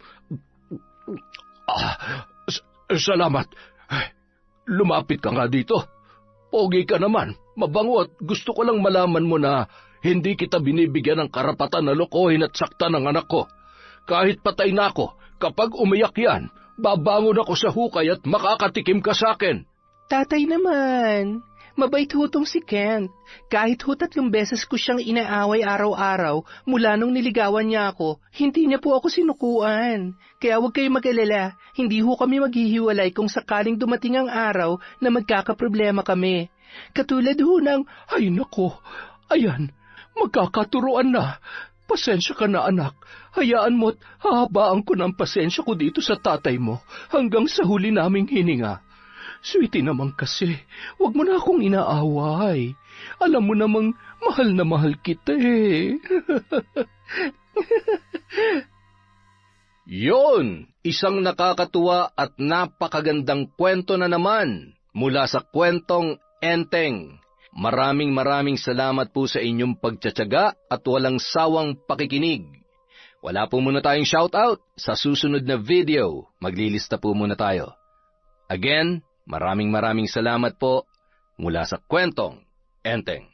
Salamat. Lumapit ka nga dito. Pogi ka naman, mabango at gusto ko lang malaman mo na hindi kita binibigyan ng karapatan na lokohin at saktan ng anak ko. Kahit patay na ako, kapag umiyak yan, babangon ako sa hukay at makakatikim ka sa akin. Tatay naman, mabait ho tong si Kent. Kahit ho 3 beses ko siyang inaaway araw-araw mula nung niligawan niya ako, hindi niya po ako sinukuan. Kaya huwag kayo mag-alala, hindi ho kami maghihiwalay kung sakaling dumating ang araw na magkakaproblema kami. Katulad ho ng, ay nako, ayan, magkakaturuan na. Pasensya ka na anak, hayaan mo't hahabaan ko ng pasensya ko dito sa tatay mo hanggang sa huli naming hininga. Sweetie naman kasi, huwag mo na akong inaaway. Alam mo namang mahal na mahal kita Yon, isang nakakatuwa at napakagandang kwento na naman mula sa kwentong Enteng. Maraming salamat po sa inyong pagtsatsaga at walang sawang pakikinig. Wala po muna tayong shoutout. Sa susunod na video, maglilista po muna tayo. Again, maraming salamat po mula sa kwentong Enteng.